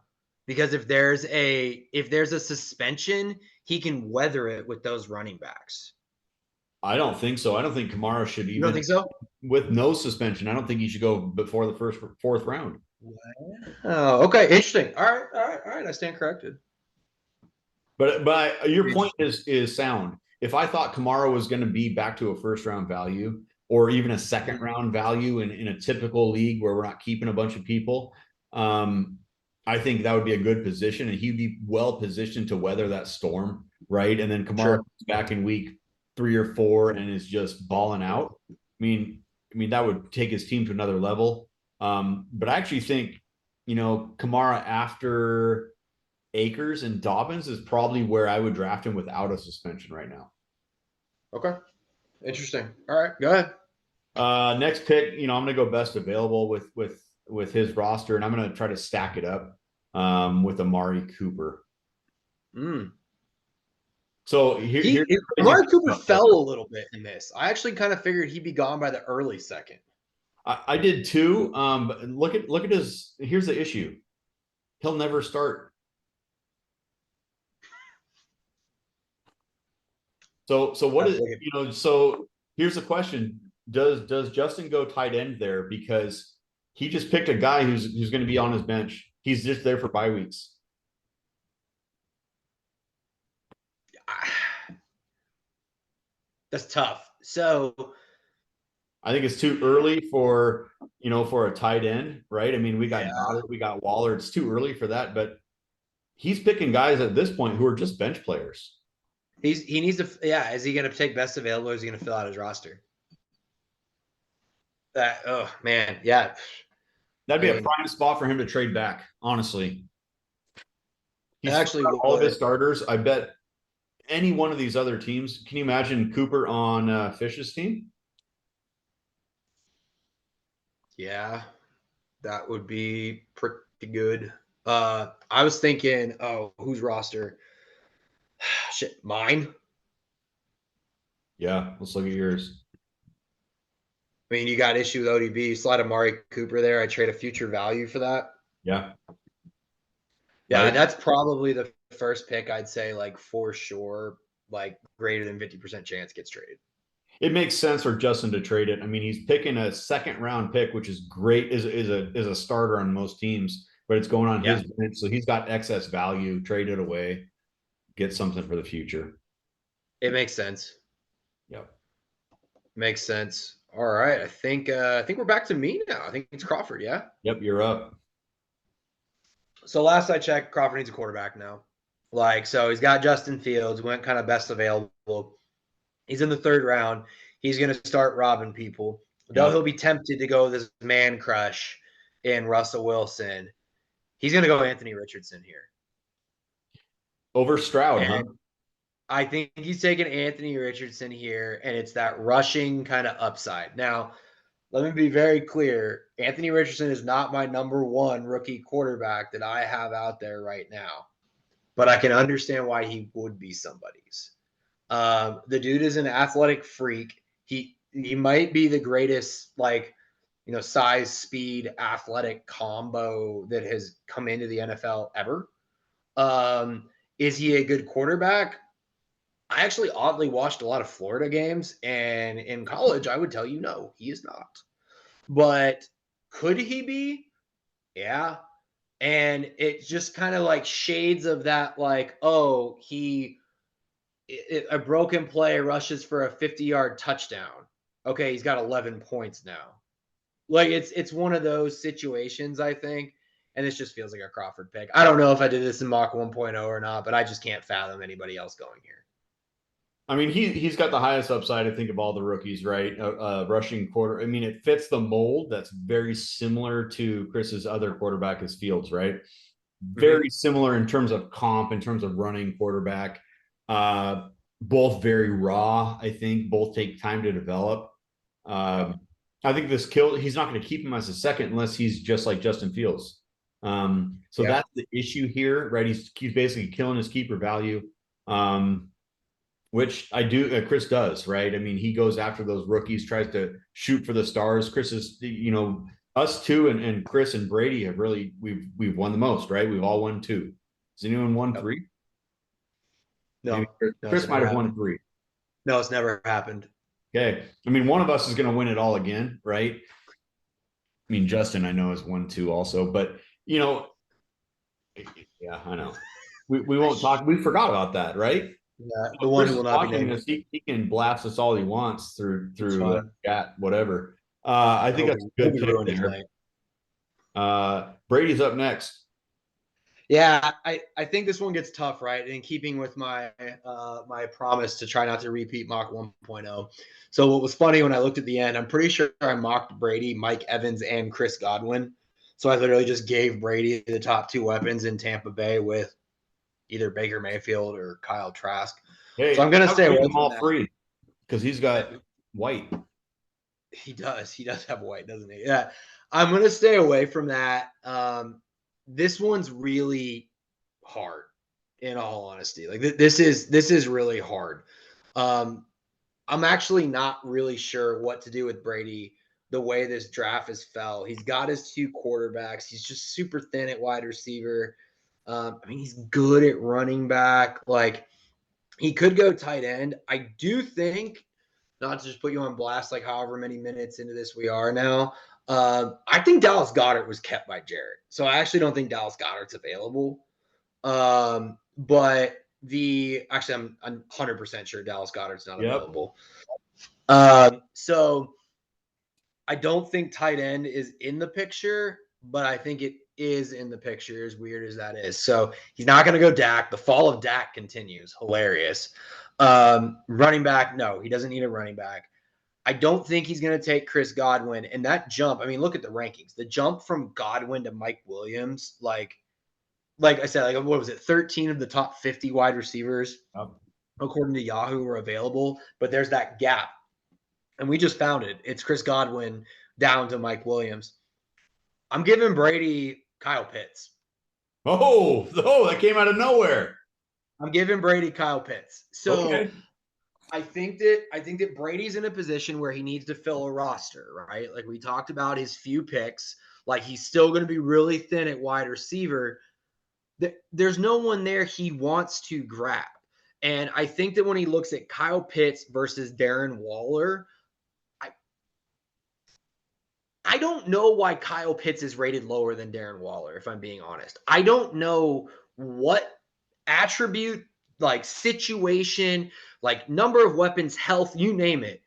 Because if there's a suspension, he can weather it with those running backs. I don't think so. I don't think Kamara should You don't even think so? with no suspension. I don't think he should go before the fourth round. Oh, okay, interesting. All right. I stand corrected. But your point is sound. If I thought Kamara was going to be back to a first round value or even a second round value in a typical league where we're not keeping a bunch of people, I think that would be a good position, and he'd be well positioned to weather that storm, right? And then Kamara comes back in week 3 or 4 and is just balling out. I mean that would take his team to another level. But I actually think, Kamara after Akers and Dobbins is probably where I would draft him without a suspension right now. Okay, interesting. All right, go ahead. Next pick, I'm going to go best available with his roster, and I'm going to try to stack it up with Amari Cooper. So Amari Cooper fell a little bit in this. I actually kind of figured he'd be gone by the early second. I did too. But look at his. Here's the issue: he'll never start. So what is So here's the question: Does Justin go tight end there because he just picked a guy who's going to be on his bench? He's just there for bye weeks. That's tough. So I think it's too early for a tight end, right? I mean, we got Goddard, we got Waller. It's too early for that, but he's picking guys at this point who are just bench players. He needs to. Yeah, is he going to take best available? Or is he going to fill out his roster? Oh man, yeah. That'd be a prime spot for him to trade back. Honestly, he's actually all of his starters. I bet any one of these other teams. Can you imagine Cooper on Fish's team? Yeah, that would be pretty good. I was thinking, whose roster? Shit, mine. Yeah, let's look at yours. I mean, you got issue with ODB. You slide Amari Cooper there. I trade a future value for that. Yeah. Yeah, right. That's probably the first pick I'd say, like for sure, like greater than 50% chance gets traded. It makes sense for Justin to trade it. I mean, he's picking a second round pick, which is great, is a starter on most teams, but it's going on his bench, so he's got excess value. Trade it away. get something for the future. It makes sense. Yep. Makes sense. All right. I think we're back to me now. I think it's Crawford, yeah? Yep, you're up. So last I checked, Crawford needs a quarterback now. Like, so he's got Justin Fields, went kind of best available. He's in the third round. He's going to start robbing people. Though Yep. he'll be tempted to go this man crush in Russell Wilson. He's going to go Anthony Richardson here. Over Stroud, huh? And I think he's taking Anthony Richardson here, and it's that rushing kind of upside. Now, let me be very clear. Anthony Richardson is not my number one rookie quarterback that I have out there right now, but I can understand why he would be somebody's. The dude is an athletic freak. He might be the greatest, like, size, speed, athletic combo that has come into the NFL ever. Is he a good quarterback? I actually oddly watched a lot of Florida games, and in college, I would tell you no, he is not. But could he be? Yeah. And it's just kind of like shades of that, like, oh, a broken play rushes for a 50-yard touchdown. Okay, he's got 11 points now. Like it's one of those situations, I think. And this just feels like a Crawford pick. I don't know if I did this in mock 1.0 or not, but I just can't fathom anybody else going here. I mean, he's got the highest upside, I think, of all the rookies, right? Rushing quarter. I mean, it fits the mold that's very similar to Chris's other quarterback, is Fields, right? Mm-hmm. Very similar in terms of comp, in terms of running quarterback. Both very raw, I think. Both take time to develop. I think he's not going to keep him as a second unless he's just like Justin Fields. So Yeah. that's the issue here, right? He's basically killing his keeper value. Which I do, Chris does, right? I mean, he goes after those rookies, tries to shoot for the stars. Chris is, us two and Chris and Brady have really we've won the most, right? We've all won two. Has anyone won Yep. three? Maybe No, no, it's Chris might never have won happened. three. No, it's never happened. Okay, I mean, one of us is going to win it all again, right? I mean, Justin, I know has won two also, but yeah, I know. We won't talk. We forgot about that, right? Yeah, the If one Chris who is will not be watching named. this, he can blast us all he wants It's through fine. chat, whatever. I I think hope that's we, a hope good we pick ruined his there. night. Brady's up next. Yeah, I think this one gets tough, right? In keeping with my my promise to try not to repeat mock 1.0. So what was funny when I looked at the end, I'm pretty sure I mocked Brady, Mike Evans, and Chris Godwin. So I literally just gave Brady the top two weapons in Tampa Bay with either Baker Mayfield or Kyle Trask. So Hey, I'm gonna I would stay make away them from all that. free because he's got White. He does. He does have White, doesn't he? Yeah. I'm gonna stay away from that. This one's really hard, in all honesty. Like this is really hard. Um, I'm actually not really sure what to do with Brady the way this draft has fell. He's got his two quarterbacks. He's just super thin at wide receiver. I mean, he's good at running back. Like he could go tight end. I do think, not to just put you on blast, like however many minutes into this we are now. I think Dallas Goedert was kept by Jarrett, so I actually don't think Dallas Goedert's available. But I'm 100% sure Dallas Goedert's not Yep. available. So I don't think tight end is in the picture, but I think it is in the picture, as weird as that is. So he's not going to go Dak. The fall of Dak continues. Hilarious. Running back, no, he doesn't need a running back. I don't think he's going to take Chris Godwin. And that jump, I mean, look at the rankings. The jump from Godwin to Mike Williams, like I said, like what was it? 13 of the top 50 wide receivers, Yep. according to Yahoo, were available. But there's that gap. And we just found it. It's Chris Godwin down to Mike Williams. I'm giving Brady Kyle Pitts. Oh, that came out of nowhere. I'm giving Brady Kyle Pitts. So Okay. I think that Brady's in a position where he needs to fill a roster, right? Like we talked about his few picks. Like he's still going to be really thin at wide receiver. There's no one there he wants to grab. And I think that when he looks at Kyle Pitts versus Darren Waller, I don't know why Kyle Pitts is rated lower than Darren Waller, if I'm being honest. I don't know what attribute like situation, like number of weapons, health, you name it.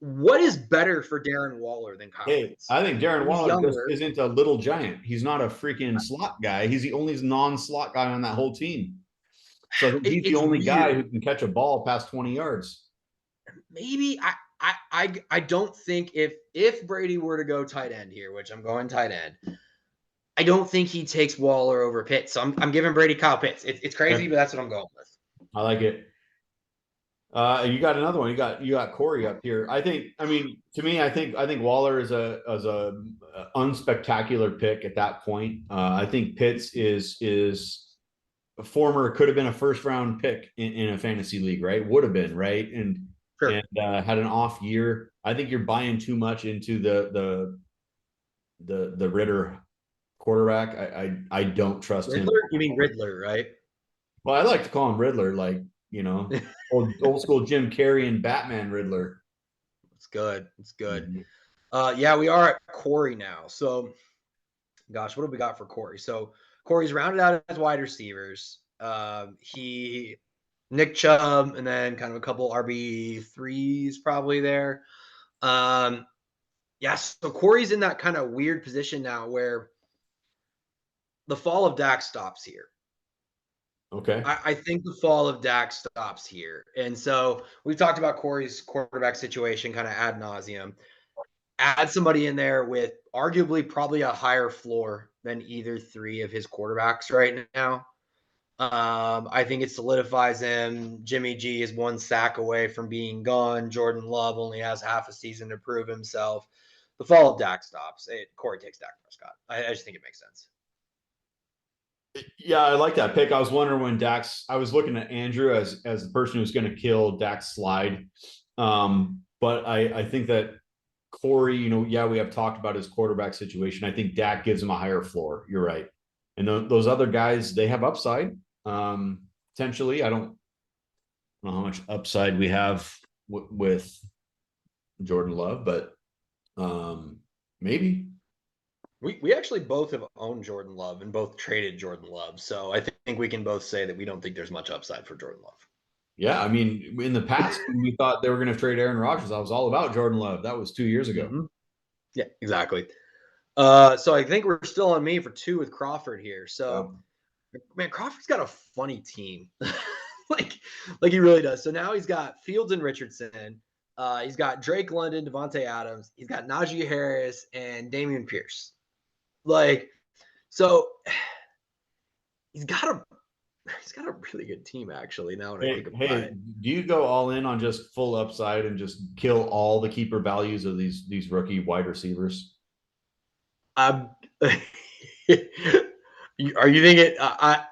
What is better for Darren Waller than Kyle Hey, Pitts? I think Darren He's Waller just younger. isn't a little giant. He's not a freaking slot guy. He's the only non-slot guy on that whole team. So I think he's the It's only guy who weird. can catch a ball past 20 yards. Maybe I don't think if Brady were to go tight end here, which I'm going tight end, I don't think he takes Waller over Pitts. So I'm giving Brady Kyle Pitts. It's crazy, Okay. but that's what I'm going with. I like it. You got another one. You got Corey up here. I mean, to me, I think Waller is a unspectacular pick at that point. I think Pitts is a former, could have been a first round pick in a fantasy league, right? Would have been, right? And Sure. had an off year. I think you're buying too much into the Ritter quarterback. I don't trust him. Riddler? You mean Riddler, right? Well, I like to call him Riddler, like, old school Jim Carrey and Batman Riddler. It's good. It's good. Mhm. Yeah, we are at Corey now. So, gosh, what have we got for Corey? So, Corey's rounded out as wide receivers. He, Nick Chubb, and then kind of a couple RB3s probably there. Yeah, so Corey's in that kind of weird position now where the fall of Dak stops here. Okay. I think the fall of Dak stops here. And so we've talked about Corey's quarterback situation kind of ad nauseum. Add somebody in there with arguably probably a higher floor than either three of his quarterbacks right now. I think it solidifies him. Jimmy G is one sack away from being gone. Jordan Love only has half a season to prove himself. The fall of Dak stops. Corey takes Dak Prescott. I just think it makes sense. Yeah, I like that pick. I was wondering when I was looking at Andrew as the person who's going to kill Dak's slide. But I think that Corey, yeah, we have talked about his quarterback situation. I think Dak gives him a higher floor. You're right. And those other guys, they have upside. Potentially, I don't know how much upside we have with Jordan Love, but maybe. We actually both have owned Jordan Love and both traded Jordan Love. So I think we can both say that we don't think there's much upside for Jordan Love. Yeah, I mean, in the past, when we thought they were going to trade Aaron Rodgers, I was all about Jordan Love. That was 2 years ago. Mm-hmm. Yeah, exactly. So I think we're still on me for two with Crawford here. Yeah. So man, Crawford's got a funny team. like like he really does. So now he's got Fields and Richardson. He's got Drake London, Devontae Adams. He's got Najee Harris and Damian Pierce. Like, so he's got a he's got a really good team actually. Now when I think about Hey, it, do you go all in on just full upside and just kill all the keeper values of these rookie wide receivers? I'm. Are you thinking? I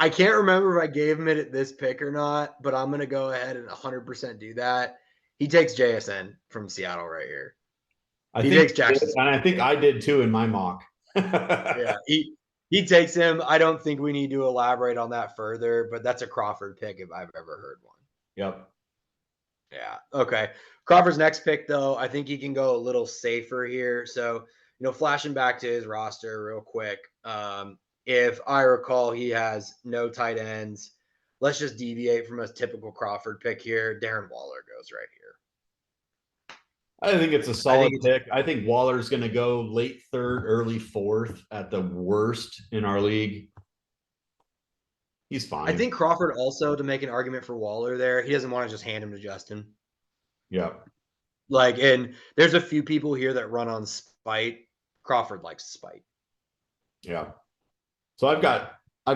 can't remember if I gave him it at this pick or not, but I'm gonna go ahead and 100% do that. He takes JSN from Seattle right here. I He think, takes Jackson and I think Smith. I did too in my mock. Yeah, he takes him. I don't think we need to elaborate on that further, but that's a Crawford pick if I've ever heard one. Yep. Yeah. Okay. Crawford's next pick, though, I think he can go a little safer here. So, flashing back to his roster real quick. If I recall, he has no tight ends. Let's just deviate from a typical Crawford pick here. Darren Waller goes right here. I think it's a I solid think it's pick. I think Waller's going to go late third, early fourth at the worst in our league. He's I fine. think Crawford also, to make an argument for Waller there, he doesn't want to just hand him to Justin. Yeah. And there's a few people here that run on spite. Crawford likes spite. Yeah. So I've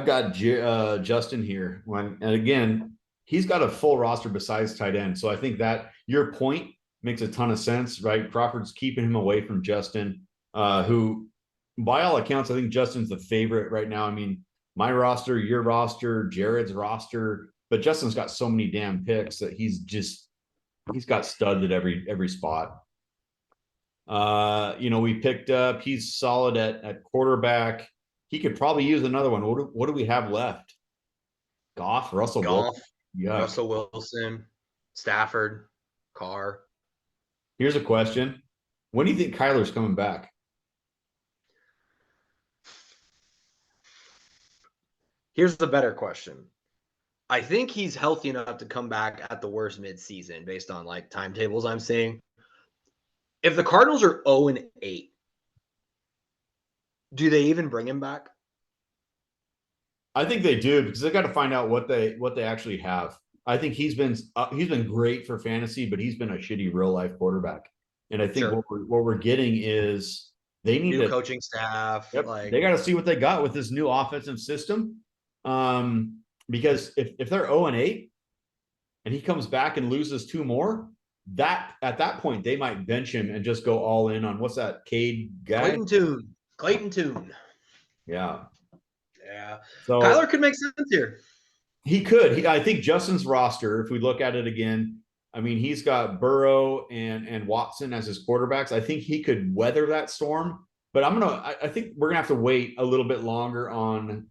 got Justin here. And again, he's got a full roster besides tight end. So I think that your point makes a ton of sense, right? Crawford's keeping him away from Justin, who, by all accounts, I think Justin's the favorite right now. I mean, my roster, your roster, Jared's roster, but Justin's got so many damn picks that he's got studs at every spot. We picked up. He's solid at quarterback. He could probably use another one. What do we have left? Goff, Russell Goff, Wilson. Yuck. Russell Wilson, Stafford, Carr. Here's a question. When do you think Kyler's coming back? Here's the better question. I think he's healthy enough to come back at the worst midseason based on like timetables I'm seeing. If the Cardinals are 0-8, do they even bring him back? I think they do because they got to find out what they actually have. I think he's been great for fantasy, but he's been a shitty real life quarterback. And I think Sure. what we're getting is they need New to. coaching staff, Yep, like they got to see what they got with this new offensive system. Because if they're 0-8 and he comes back and loses two more, that at that point they might bench him and just go all in on what's that Cade guy? Clayton Tune. Clayton Tune. Yeah. Yeah. Kyler So could make sense here. he could. I think Justin's roster, if we look at it again, I mean, he's got Burrow and Watson as his quarterbacks. I think he could weather that storm. But I think we're gonna have to wait a little bit longer on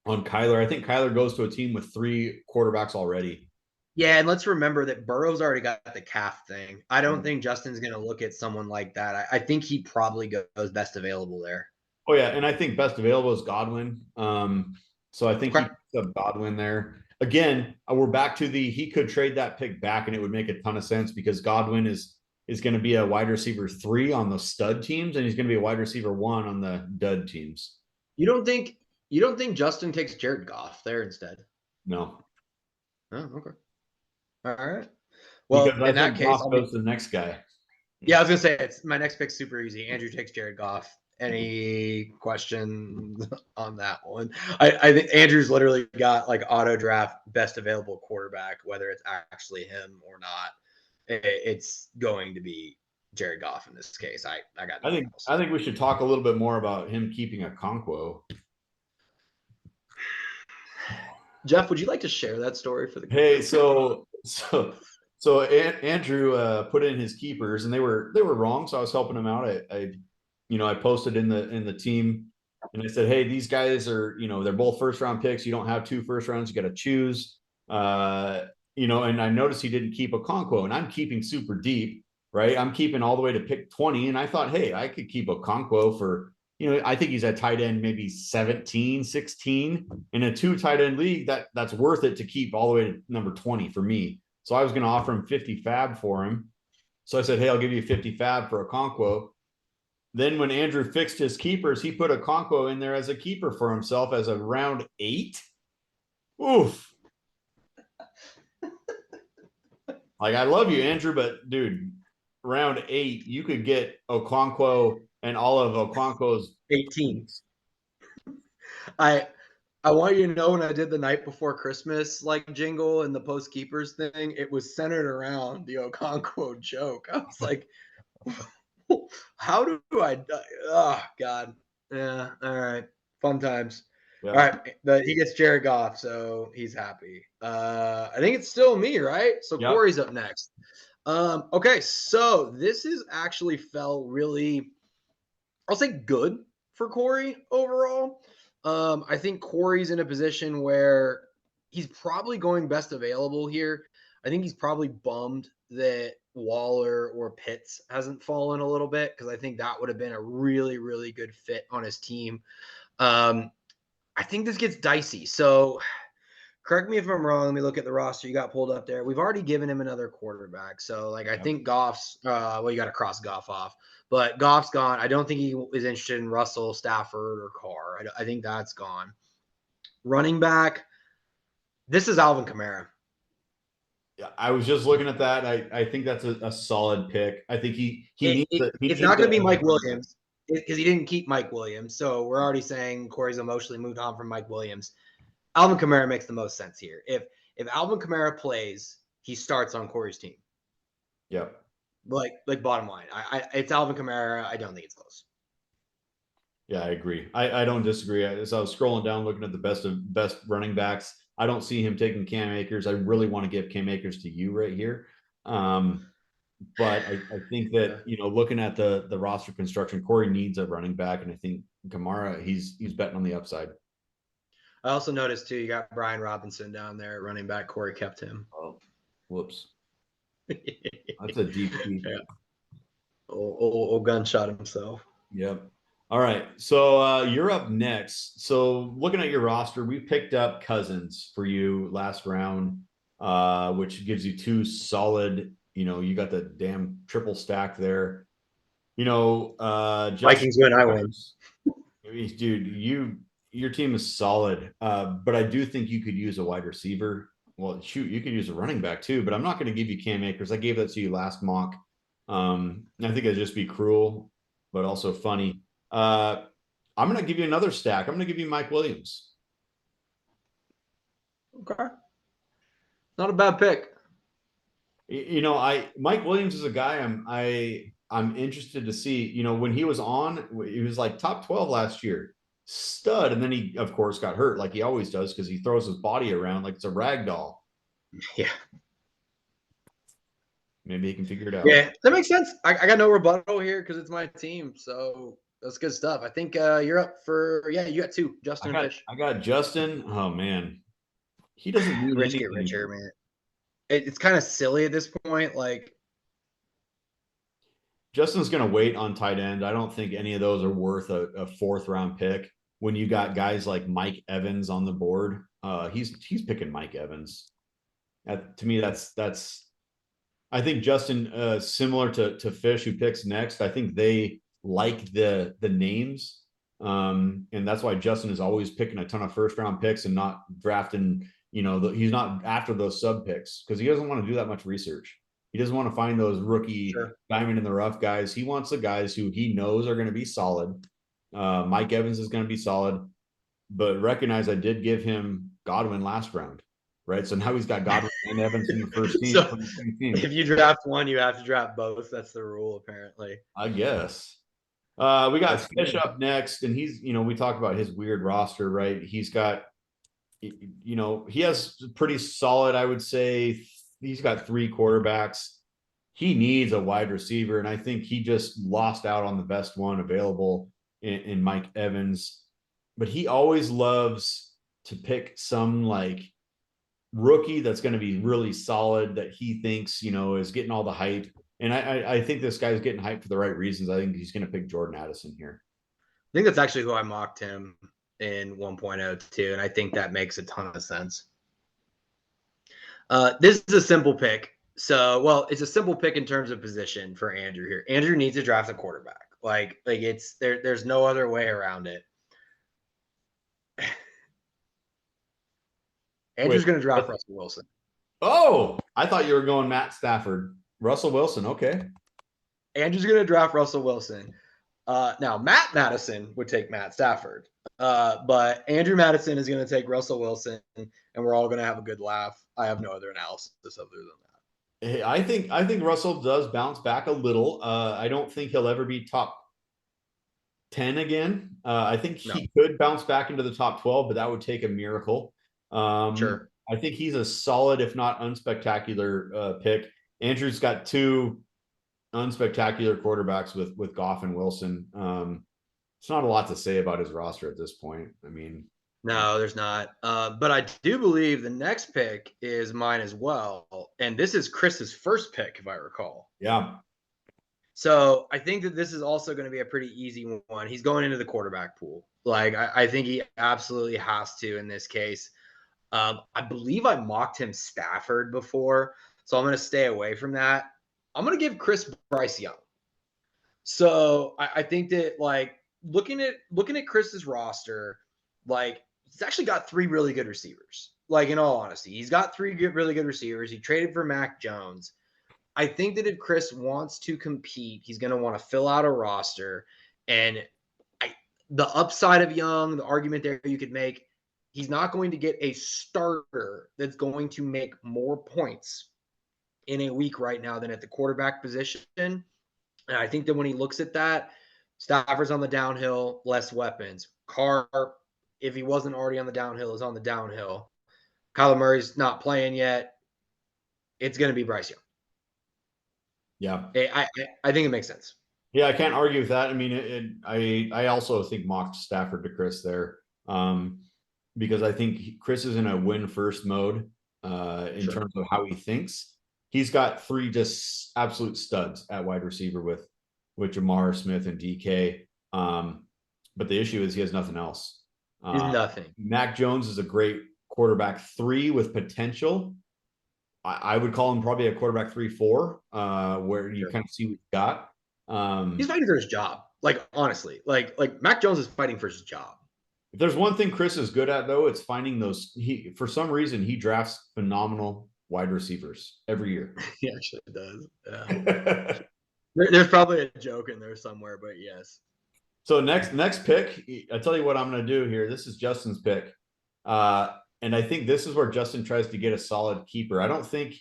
Kyler. I think Kyler goes to a team with three quarterbacks already. Yeah, and let's remember that Burrow's already got the calf thing. I don't think Justin's going to look at someone like that. I think he probably goes best available there. Oh yeah, and I think best available is Godwin. So I think he Okay. picks up Godwin there. Again, we're back to he could trade that pick back, and it would make a ton of sense because Godwin is going to be a wide receiver 3 on the stud teams, and he's going to be a wide receiver 1 on the dud teams. You don't think you don't think Justin takes Jared Goff there instead? No, Oh, okay. All right. Well, because I in that think case, Goff goes to the next guy. yeah, I was gonna say it's my next pick's super easy. Andrew takes Jared Goff. Any questions on that one? I think Andrew's literally got like auto draft best available quarterback, whether it's actually him or not. It's going to be Jared Goff in this case. I got nothing else. I think we should talk a little bit more about him keeping a Conquo. Jeff, would you like to share that story for the Hey, group? so Andrew put in his keepers, and they were wrong. So I was helping him out. I posted in the team, and I said, hey, these guys are they're both first round picks. You don't have two first rounds. You got to choose. And I noticed he didn't keep a Conquo, and I'm keeping super deep, right? I'm keeping all the way to pick 20, and I thought, hey, I could keep a Conquo for I think he's at tight end maybe 17, 16. In a two tight end league, that's worth it to keep all the way to number 20 for me. So I was going to offer him 50 fab for him. So I said, hey, I'll give you 50 fab for a Conquo. Then when Andrew fixed his keepers, he put a Conquo in there as a keeper for himself as a round 8. Oof. Like, I love you, Andrew, but dude, round 8, you could get Okonkwo and all of Okonkwo's 18. I I want you to know when I did the night before Christmas like jingle and the post keepers thing, it was centered around the Okonkwo joke. I was like, how do I? Oh God. Yeah. All right. Fun times. All Yeah. right. He gets Jared Goff, so he's happy. I think it's still me, right? So Yep. Corey's up next. Okay, so this is actually felt really, I'll say good for Corey overall. I think Corey's in a position where he's probably going best available here. I think he's probably bummed that Waller or Pitts hasn't fallen a little bit because I think that would have been a really, really good fit on his team. Um, I think this gets dicey. So correct me if I'm wrong. Let me look at the roster you got pulled up there. We've already given him another quarterback. So, like, I Yep. think Goff's, well, you got to cross Goff off, but Goff's gone. I don't think he is interested in Russell, Stafford, or Carr. I think that's gone. Running back, this is Alvin Kamara. Yeah, I was just looking at that. I think that's a solid pick. I think he It's needs not going to be Mike running back. Williams because he didn't keep Mike Williams. So we're already saying Corey's emotionally moved on from Mike Williams. Alvin Kamara makes the most sense here. If Alvin Kamara plays, he starts on Corey's team. Yep. Like bottom line, it's Alvin Kamara. I don't think it's close. Yeah, I agree. I don't disagree. As I was scrolling down looking at the best running backs, I don't see him taking Cam Akers. I really want to give Cam Akers to you right here. But I think that looking at the roster construction, Corey needs a running back, and I think Kamara he's betting on the upside. I also noticed too, you got Brian Robinson down there at running back. Corey kept him. Oh, whoops. That's a deep key. Yeah. Old gunshot himself. Yep. All right. So you're up next. So looking at your roster, we picked up Cousins for you last round, which gives you two solid, you got the damn triple stack there. Justin Vikings win, I win. Jefferson, dude, your team is solid. But I do think you could use a wide receiver. Well, shoot, you could use a running back too, but I'm not going to give you Cam Akers. I gave that to you last mock. I think it'd just be cruel, but also funny. I'm going to give you another stack. I'm going to give you Mike Williams. Okay. Not a bad pick. Mike Williams is a guy I'm interested to see. When he was on, he was like top 12 last year, stud, and then he of course got hurt like he always does because he throws his body around like it's a rag doll. Yeah. Maybe he can figure it out. Yeah, that makes sense. I got no rebuttal here because it's my team, so that's good stuff. I think you're up for you got two, Justin and Fish. I got Justin. Oh man, he doesn't need Rich get anything. richer, man. It's kind of silly at this point. Like, Justin's going to wait on tight end. I don't think any of those are worth a fourth round pick. When you got guys like Mike Evans on the board, he's picking Mike Evans. To me, that's. I think Justin, similar to Fish, who picks next. I think they like the names, and that's why Justin is always picking a ton of first round picks and not drafting. He's not after those sub picks because he doesn't want to do that much research. He doesn't want to find those rookie diamond in the rough guys. He wants the guys who he knows are going to be solid. Mike Evans is going to be solid, but recognize I did give him Godwin last round, right? So now he's got Godwin and Evans in the first team. So if you draft one, you have to draft both. That's the rule, apparently. I guess. We got Fish up next, and he's, we talked about his weird roster, right? He's got, he has pretty solid, I would say. He's got three quarterbacks. He needs a wide receiver, and I think he just lost out on the best one available in Mike Evans. But he always loves to pick some like rookie that's going to be really solid that he thinks, is getting all the hype. And I think this guy's getting hyped for the right reasons. I think he's going to pick Jordan Addison here. I think that's actually who I mocked him in 1.0 too, and I think that makes a ton of sense. This is a simple pick. So, it's a simple pick in terms of position for Andrew here. Andrew needs to draft a quarterback. Like it's there. There's no other way around it. Andrew's going to draft Russell Wilson. Oh, I thought you were going Matt Stafford. Russell Wilson, okay. Andrew's going to draft Russell Wilson. Now, Matt Madison would take Matt Stafford. But Andrew Madison is going to take Russell Wilson, and we're all going to have a good laugh. I have no other analysis other than that. Hey, I think Russell does bounce back a little. I don't think he'll ever be top 10 again. I think he could bounce back into the top 12, but that would take a miracle. Sure. I think he's a solid, if not unspectacular, pick. Andrew's got two unspectacular quarterbacks with Goff and Wilson. It's not a lot to say about his roster at this point. I mean, no, there's not. But I do believe the next pick is mine as well. And this is Chris's first pick, if I recall. Yeah. So I think that this is also going to be a pretty easy one. He's going into the quarterback pool. Like, I think he absolutely has to in this case. I believe I mocked him Stafford before, so I'm going to stay away from that. I'm going to give Chris Bryce Young. So I think that, like, looking at Chris's roster, like, he's actually got three really good receivers. Like, in all honesty, he's got three really good receivers. He traded for Mac Jones. I think that if Chris wants to compete, he's going to want to fill out a roster. And the upside of Young, the argument there you could make, he's not going to get a starter that's going to make more points in a week right now than at the quarterback position. And I think that when he looks at that, Stafford's on the downhill, less weapons. Carr, if he wasn't already on the downhill, is on the downhill. Kyler Murray's not playing yet. It's going to be Bryce Young. Yeah. I think it makes sense. Yeah, I can't argue with that. I mean, I also think mocked Stafford to Chris there. Because I think Chris is in a win first mode in terms of how he thinks. He's got three just absolute studs at wide receiver with Jamar Smith and DK. but the issue is he has nothing else. He's nothing. Mac Jones is a great quarterback 3 with potential. I would call him probably a quarterback 3-4, where you Sure. kind of see what you got. He's fighting for his job. Like honestly, like Mac Jones is fighting for his job. If there's one thing Chris is good at, though, it's finding those. He for some reason he drafts phenomenal wide receivers every year. He actually does. Yeah. There's probably a joke in there somewhere, but yes. So next pick, I tell you what I'm going to do here. This is Justin's pick, and I think this is where Justin tries to get a solid keeper. I don't think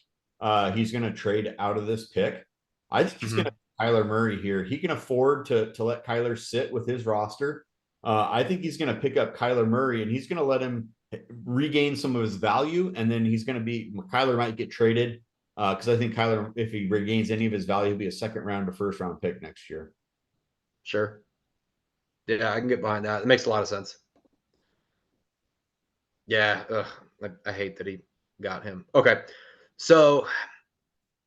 he's going to trade out of this pick. I think he's going to Kyler Murray here. He can afford to let Kyler sit with his roster. I think he's going to pick up Kyler Murray, and he's going to let him regain some of his value, and then he's going to be Kyler might get traded because I think Kyler, if he regains any of his value, he'll be a second round to first round pick next year. Sure. Yeah, I can get behind that. It makes a lot of sense. Yeah, I hate that he got him. Okay, so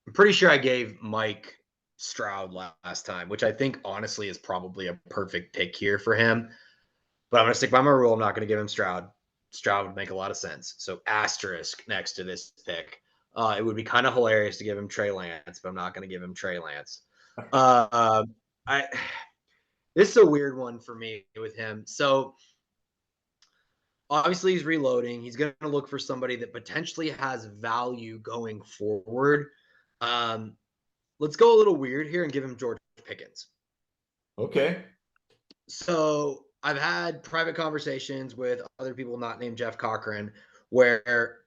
I'm pretty sure I gave Mike Stroud last time, which I think honestly is probably a perfect pick here for him. But I'm going to stick by my rule. I'm not going to give him Stroud. Stroud would make a lot of sense. So asterisk next to this pick. It would be kind of hilarious to give him Trey Lance, but I'm not going to give him Trey Lance. I This is a weird one for me with him. So obviously he's reloading. He's going to look for somebody that potentially has value going forward. Let's go a little weird here and give him George Pickens. Okay. So I've had private conversations with other people not named Jeff Cochran where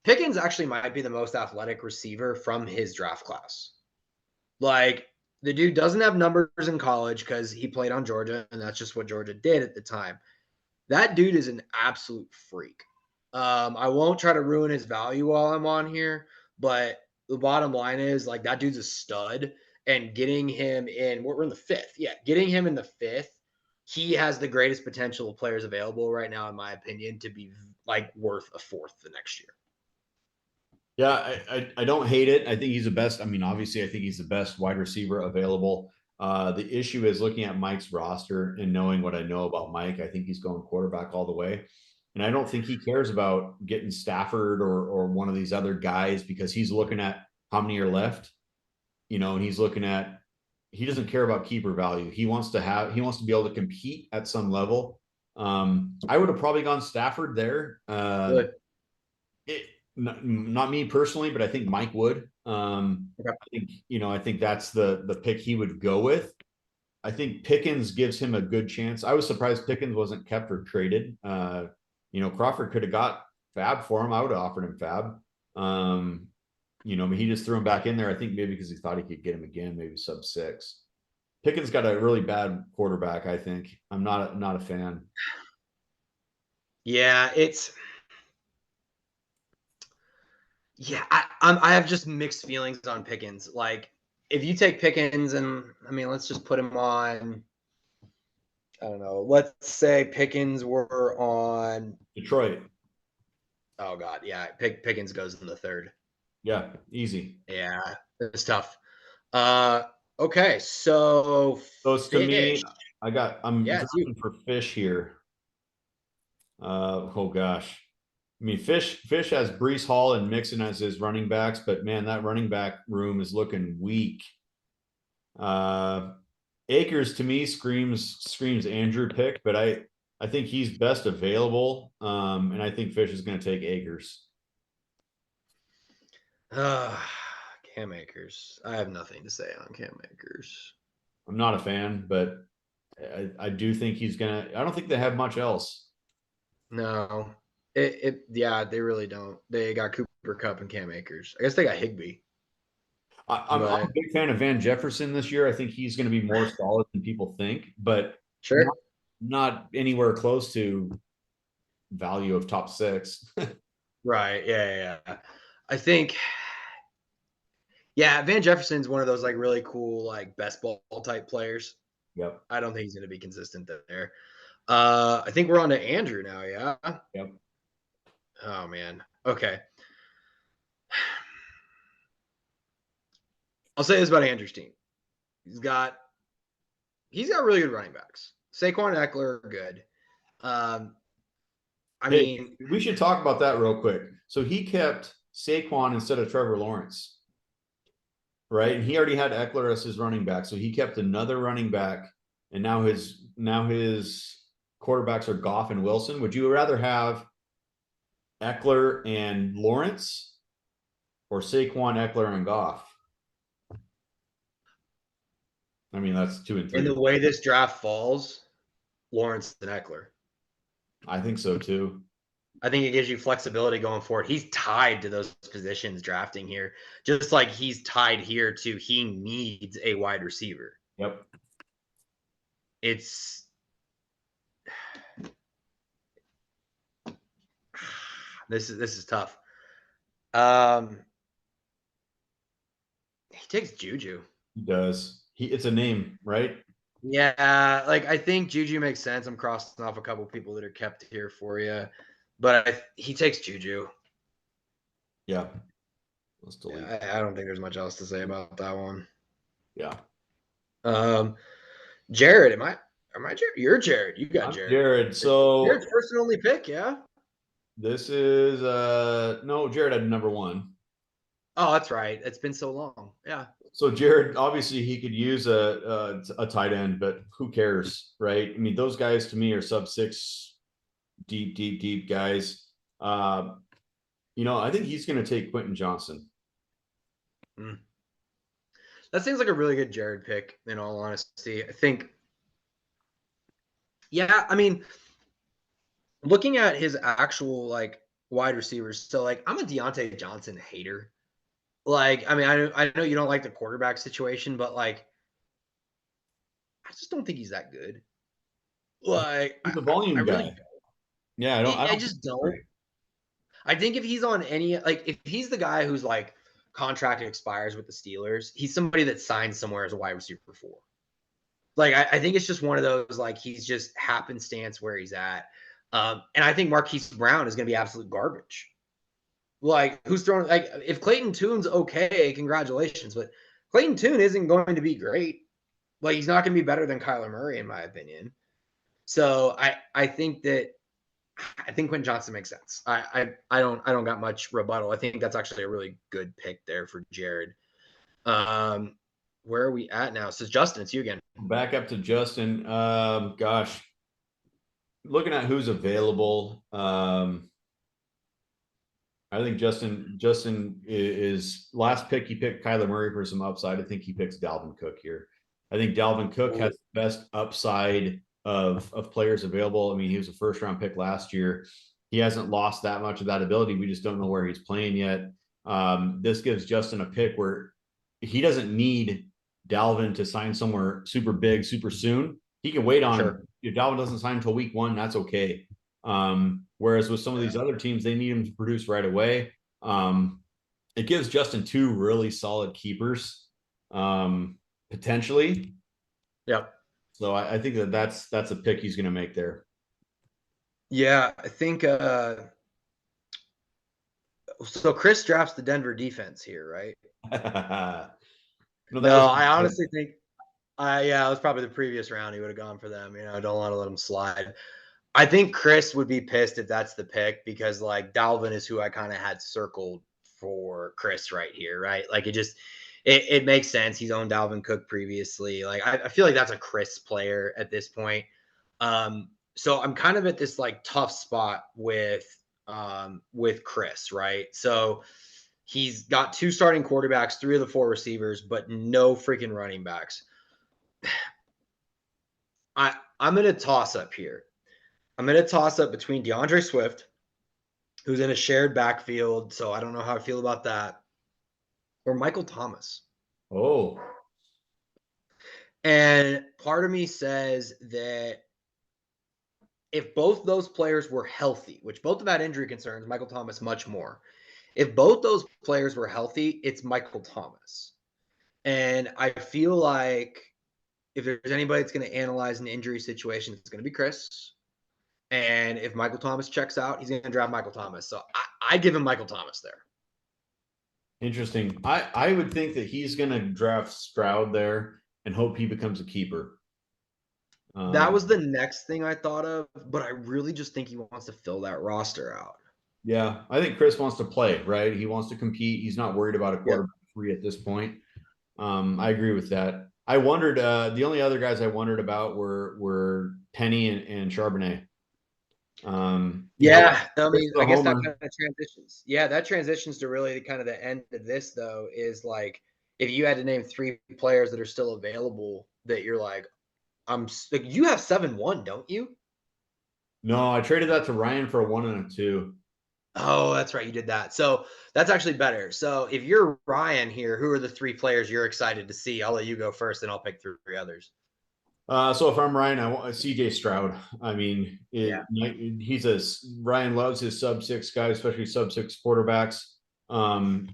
Pickens actually might be the most athletic receiver from his draft class. Like the dude doesn't have numbers in college because he played on Georgia and that's just what Georgia did at the time. That dude is an absolute freak. I won't try to ruin his value while I'm on here, but the bottom line is like that dude's a stud, and getting him in, we're in the fifth. Yeah, getting him in the fifth, he has the greatest potential of players available right now, in my opinion, to be like worth a fourth the next year. Yeah, I don't hate it. I think he's the best. I mean, obviously, I think he's the best wide receiver available. The issue is looking at Mike's roster and knowing what I know about Mike. I think he's going quarterback all the way. And I don't think he cares about getting Stafford or one of these other guys because he's looking at how many are left, and he's looking at he doesn't care about keeper value. He wants to be able to compete at some level. I would have probably gone Stafford there. Really? Not me personally, but I think Mike would. Okay. I think that's the pick he would go with. I think Pickens gives him a good chance. I was surprised Pickens wasn't kept or traded. Crawford could have got Fab for him. I would have offered him Fab. But he just threw him back in there. I think maybe because he thought he could get him again, maybe sub 6. Pickens got a really bad quarterback. I think I'm not a fan. Yeah, I have just mixed feelings on Pickens. Like, if you take Pickens and let's just put him on. I don't know. Let's say Pickens were on Detroit. Oh God, yeah. Pickens goes in the third. Yeah, easy. Yeah, it's tough. Okay, so it's to me. I'm drafting for Fish here. Oh gosh. I mean, Fish has Breece Hall and Mixon as his running backs, but man, that running back room is looking weak. Akers to me screams Andrew pick, but I think he's best available, and I think Fish is going to take Akers. Cam Akers. I have nothing to say on Cam Akers. I'm not a fan, but I do think he's gonna. I don't think they have much else. No, yeah, they really don't. They got Cooper Kupp and Cam Akers. I guess they got Higbee. I'm a big fan of Van Jefferson this year. I think he's going to be more solid than people think, but sure, not anywhere close to value of top 6. Right. Yeah. I think. Yeah, Van Jefferson's one of those like really cool like best ball type players. Yep. I don't think he's going to be consistent there. I think we're on to Andrew now. Yeah. Yep. Oh man. Okay. I'll say this about Andrew's team. He's got really good running backs. Saquon and Eckler are good. Um, I Hey, mean, we should talk about that real quick. So he kept Saquon instead of Trevor Lawrence, right? And he already had Eckler as his running back, so he kept another running back, and now his quarterbacks are Goff and Wilson. Would you rather have Eckler and Lawrence or Saquon, Eckler, and Goff? I mean, that's 2 and in 3. the way this draft falls, Lawrence and Eckler. I think so too. I think it gives you flexibility going forward. He's tied to those positions drafting here, just like he's tied here to he needs a wide receiver. Yep. It's this is tough. He takes Juju. He does. It's a name, right? Yeah, like I think Juju makes sense. I'm crossing off a couple people that are kept here for you, but he takes Juju. Yeah. Let's delete. Yeah, I don't think there's much else to say about that one. Yeah. Um, Jared, am I Jared? You're Jared. You got I'm Jared. Jared. Jared's So first and only pick, yeah. this is no, Jared had number one. Oh, that's right. It's been so long. Yeah. So Jared, obviously he could use a tight end, but who cares, right? I mean, those guys to me are sub 6 deep guys. Uh, I think he's going to take Quentin Johnson. Mm. That seems like a really good Jared pick, in all honesty. I think, yeah, I mean, looking at his actual like wide receivers, so like I'm a Deontay Johnson hater. Like, I mean, I know you don't like the quarterback situation, but like, I just don't think he's that good. Like, He's a I volume really guy. Yeah, I don't. I I don't think just he's don't. great. I think if he's on any like if he's the guy who's like contract expires with the Steelers, he's somebody that signs somewhere as a wide receiver 4. Like I think it's just one of those like he's just happenstance where he's at. And I think Marquise Brown is going to be absolute garbage. Like who's throwing like if Clayton Tune's okay, congratulations, but Clayton Tune isn't going to be great. Like he's not going to be better than Kyler Murray in my opinion. So I think Quentin Johnson makes sense. I don't got much rebuttal. I think that's actually a really good pick there for Jared. Where are we at now? So Justin, it's you again. Back up to Justin. Gosh, looking at who's available. I think Justin is last pick. He picked Kyler Murray for some upside. I think he picks Dalvin Cook here. I think Dalvin Cook has the best upside of players available. I mean, he was a first round pick last year. He hasn't lost that much of that ability. We just don't know where he's playing yet. This gives Justin a pick where he doesn't need Dalvin to sign somewhere super big, super soon. He can wait on Sure. if Dalvin doesn't sign until week 1, that's okay. Whereas with some of these other teams, they need him to produce right away. It gives Justin 2 really solid keepers, potentially. Yep. So I think that's a pick he's going to make there. Yeah, I think so Chris drafts the Denver defense here, right? No, that No, was I honestly think yeah, it was probably the previous round he would have gone for them. I don't want to let him slide. I think Chris would be pissed if that's the pick because like Dalvin is who I kind of had circled for Chris right here, right? Like it makes sense. He's owned Dalvin Cook previously. Like I feel like that's a Chris player at this point. So I'm kind of at this like tough spot with Chris, right? So he's got 2 starting quarterbacks, 3 of the 4 receivers, but no freaking running backs. I'm gonna toss up here. I'm going to toss up between DeAndre Swift, who's in a shared backfield, so I don't know how I feel about that, or Michael Thomas. Oh, And part of me says that if both those players were healthy, which both have had injury concerns, Michael Thomas much more. If both those players were healthy, it's Michael Thomas. And I feel like if there's anybody that's going to analyze an injury situation, it's going to be Chris. And if Michael Thomas checks out, he's going to draft Michael Thomas. So I give him Michael Thomas there. interesting. I would think that he's going to draft Stroud there and hope he becomes a keeper. That Um, was the next thing I thought of, but I really just think he wants to fill that roster out. yeah, I think Chris wants to play, right? He wants to compete. He's not worried about a Yep. quarterback three at this point. I agree with that. I wondered. The only other guys I wondered about were Penny and Charbonnet. Yeah, I Chris mean, is a I guess that homer. kind of transitions. Yeah, that transitions to really kind of the end of this though, is like if you had to name three players that are still available that you're like, like you have 7-1, don't you? No, I traded that to Ryan for a 1 and a 2. Oh, that's right, you did that. So that's actually better. So if you're Ryan here, who are the three players you're excited to see? I'll let you go first, and I'll pick three others. So if I'm Ryan, I want CJ Stroud. I mean, Yeah. he's a Ryan loves his sub 6 guys, especially sub 6 quarterbacks. Um,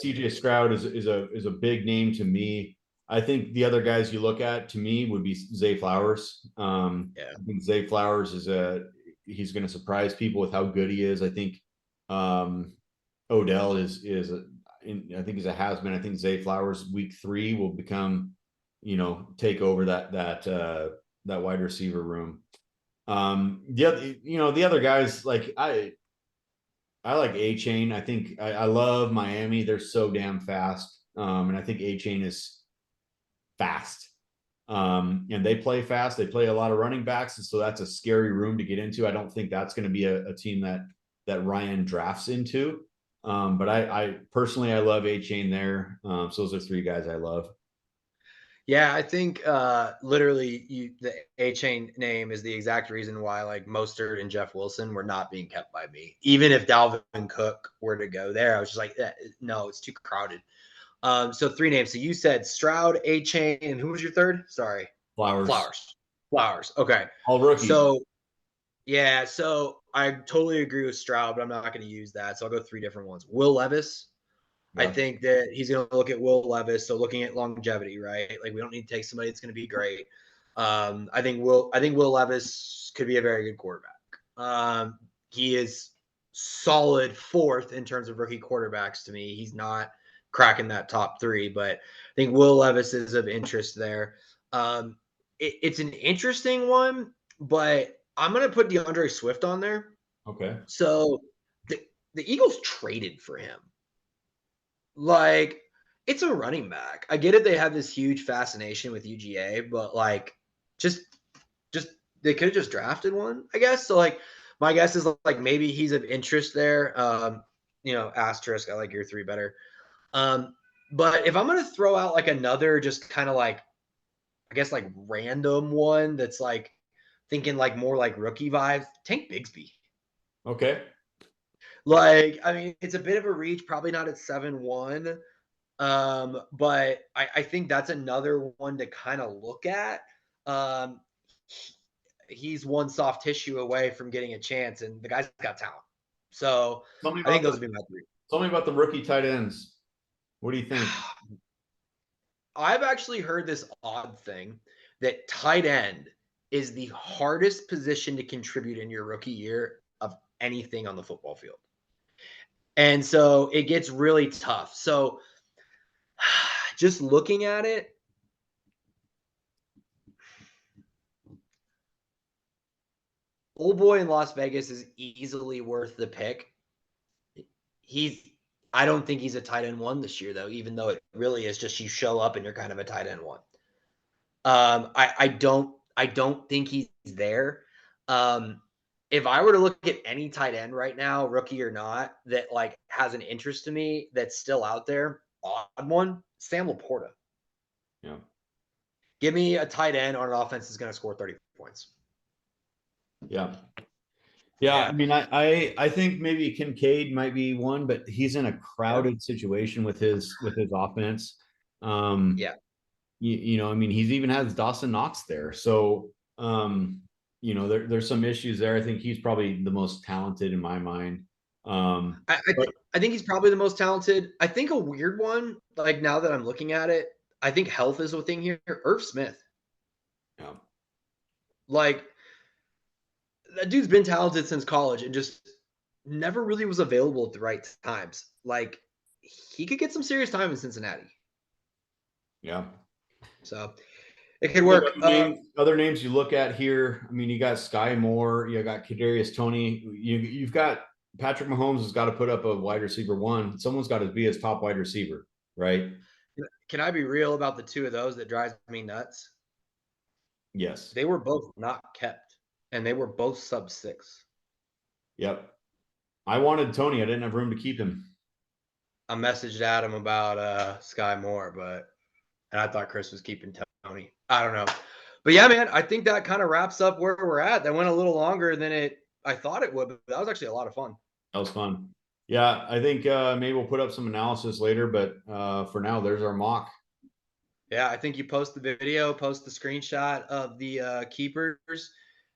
CJ Stroud is a big name to me. I think the other guys you look at to me would be Zay Flowers. Yeah. I think Zay Flowers he's going to surprise people with how good he is. I think um, Odell I think he's a has been. I think Zay Flowers week 3 will become, take over that wide receiver room. The other guys like I like A Chain. I think I love Miami. They're so damn fast. And I think A Chain is fast. And they play fast. They play a lot of running backs, and so that's a scary room to get into. I don't think that's going to be a team that Ryan drafts into. But I personally I love A Chain there. So those are three guys I love. Yeah, I think literally the A Chain name is the exact reason why like Mostert and Jeff Wilson were not being kept by me. Even if Dalvin Cook were to go there, I was just like, no, it's too crowded. So three names. So you said Stroud, A Chain, and who was your third? Sorry. Flowers, Flowers. Flowers. Okay. all rookies. So yeah, so I totally agree with Stroud, but I'm not going to use that. So I'll go three different ones. Will Levis. I Yeah. think that he's going to look at Will Levis. So looking at longevity, right? Like we don't need to take somebody that's going to be great. I think Will Levis could be a very good quarterback. He is solid fourth in terms of rookie quarterbacks to me. He's not cracking that top three, but I think Will Levis is of interest there. It's an interesting one, but I'm going to put DeAndre Swift on there. Okay. So the, the Eagles traded for him. Like, it's a running back. I get it. They have this huge fascination with UGA, but like, just, just they could have just drafted one, I guess. So like, my guess is like maybe he's of interest there. Asterisk. I like your three better. Um, but if I'm gonna throw out like another, just kind of like, I guess like random one that's like thinking like more like rookie vibes, Tank Bigsby. Okay. Like, I mean, it's a bit of a reach, probably not at 7-1. But I think that's another one to kind of look at. Um, he's one soft tissue away from getting a chance, and the guy's got talent. So Tell me I think about those the would be my three. tell me about the rookie tight ends. What do you think? I've actually heard this odd thing that tight end is the hardest position to contribute in your rookie year of anything on the football field. And so it gets really tough. So just looking at it, old boy in Las Vegas is easily worth the pick. He's I don't think he's a tight end one this year though, even though it really is just you show up and you're kind of a tight end one. I don't think he's there. If I were to look at any tight end right now, rookie or not, that like has an interest to me that's still out there, odd one, Sam Laporta. Yeah. Give me a tight end on an offense that's going to score 30 points. Yeah. Yeah, I Yeah. mean, I think maybe Kincaid might be one, but he's in a Yeah. crowded situation with his offense. Um, Yeah. I mean, he's even has Dawson Knox there, so there's some issues there. I think he's probably the most talented in my mind. I, I, But th- I think he's probably the most talented. I think a weird one, like now that I'm looking at it, I think health is a thing here. Irv Smith. yeah, Like that dude's been talented since college and just never really was available at the right times. Like he could get some serious time in Cincinnati. yeah, So It could Look work. at other names you look at here. I mean, you got Sky Moore, you got Kadarius Toney. You've got Patrick Mahomes has got to put up a wide receiver one. Someone's got to be his top wide receiver, right? Can I be real about the two of those that drives me nuts? Yes. They were both not kept, and they were both sub 6. Yep. I wanted Tony. I didn't have room to keep him. I messaged Adam about Sky Moore, and I thought Chris was keeping Tony. I don't know. But yeah, man, I think that kind of wraps up where we're at. That went a little longer than I thought it would, but that was actually a lot of fun. That was fun. Yeah, I think maybe we'll put up some analysis later, but for now, there's our mock. Yeah, I think you post the video, post the screenshot of the keepers,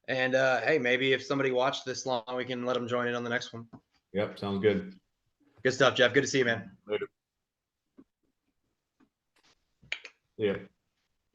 and hey, maybe if somebody watched this long, we can let them join in on the next one. Yep, sounds good. Good stuff, Jeff. Good to see you, man. Later. Yeah.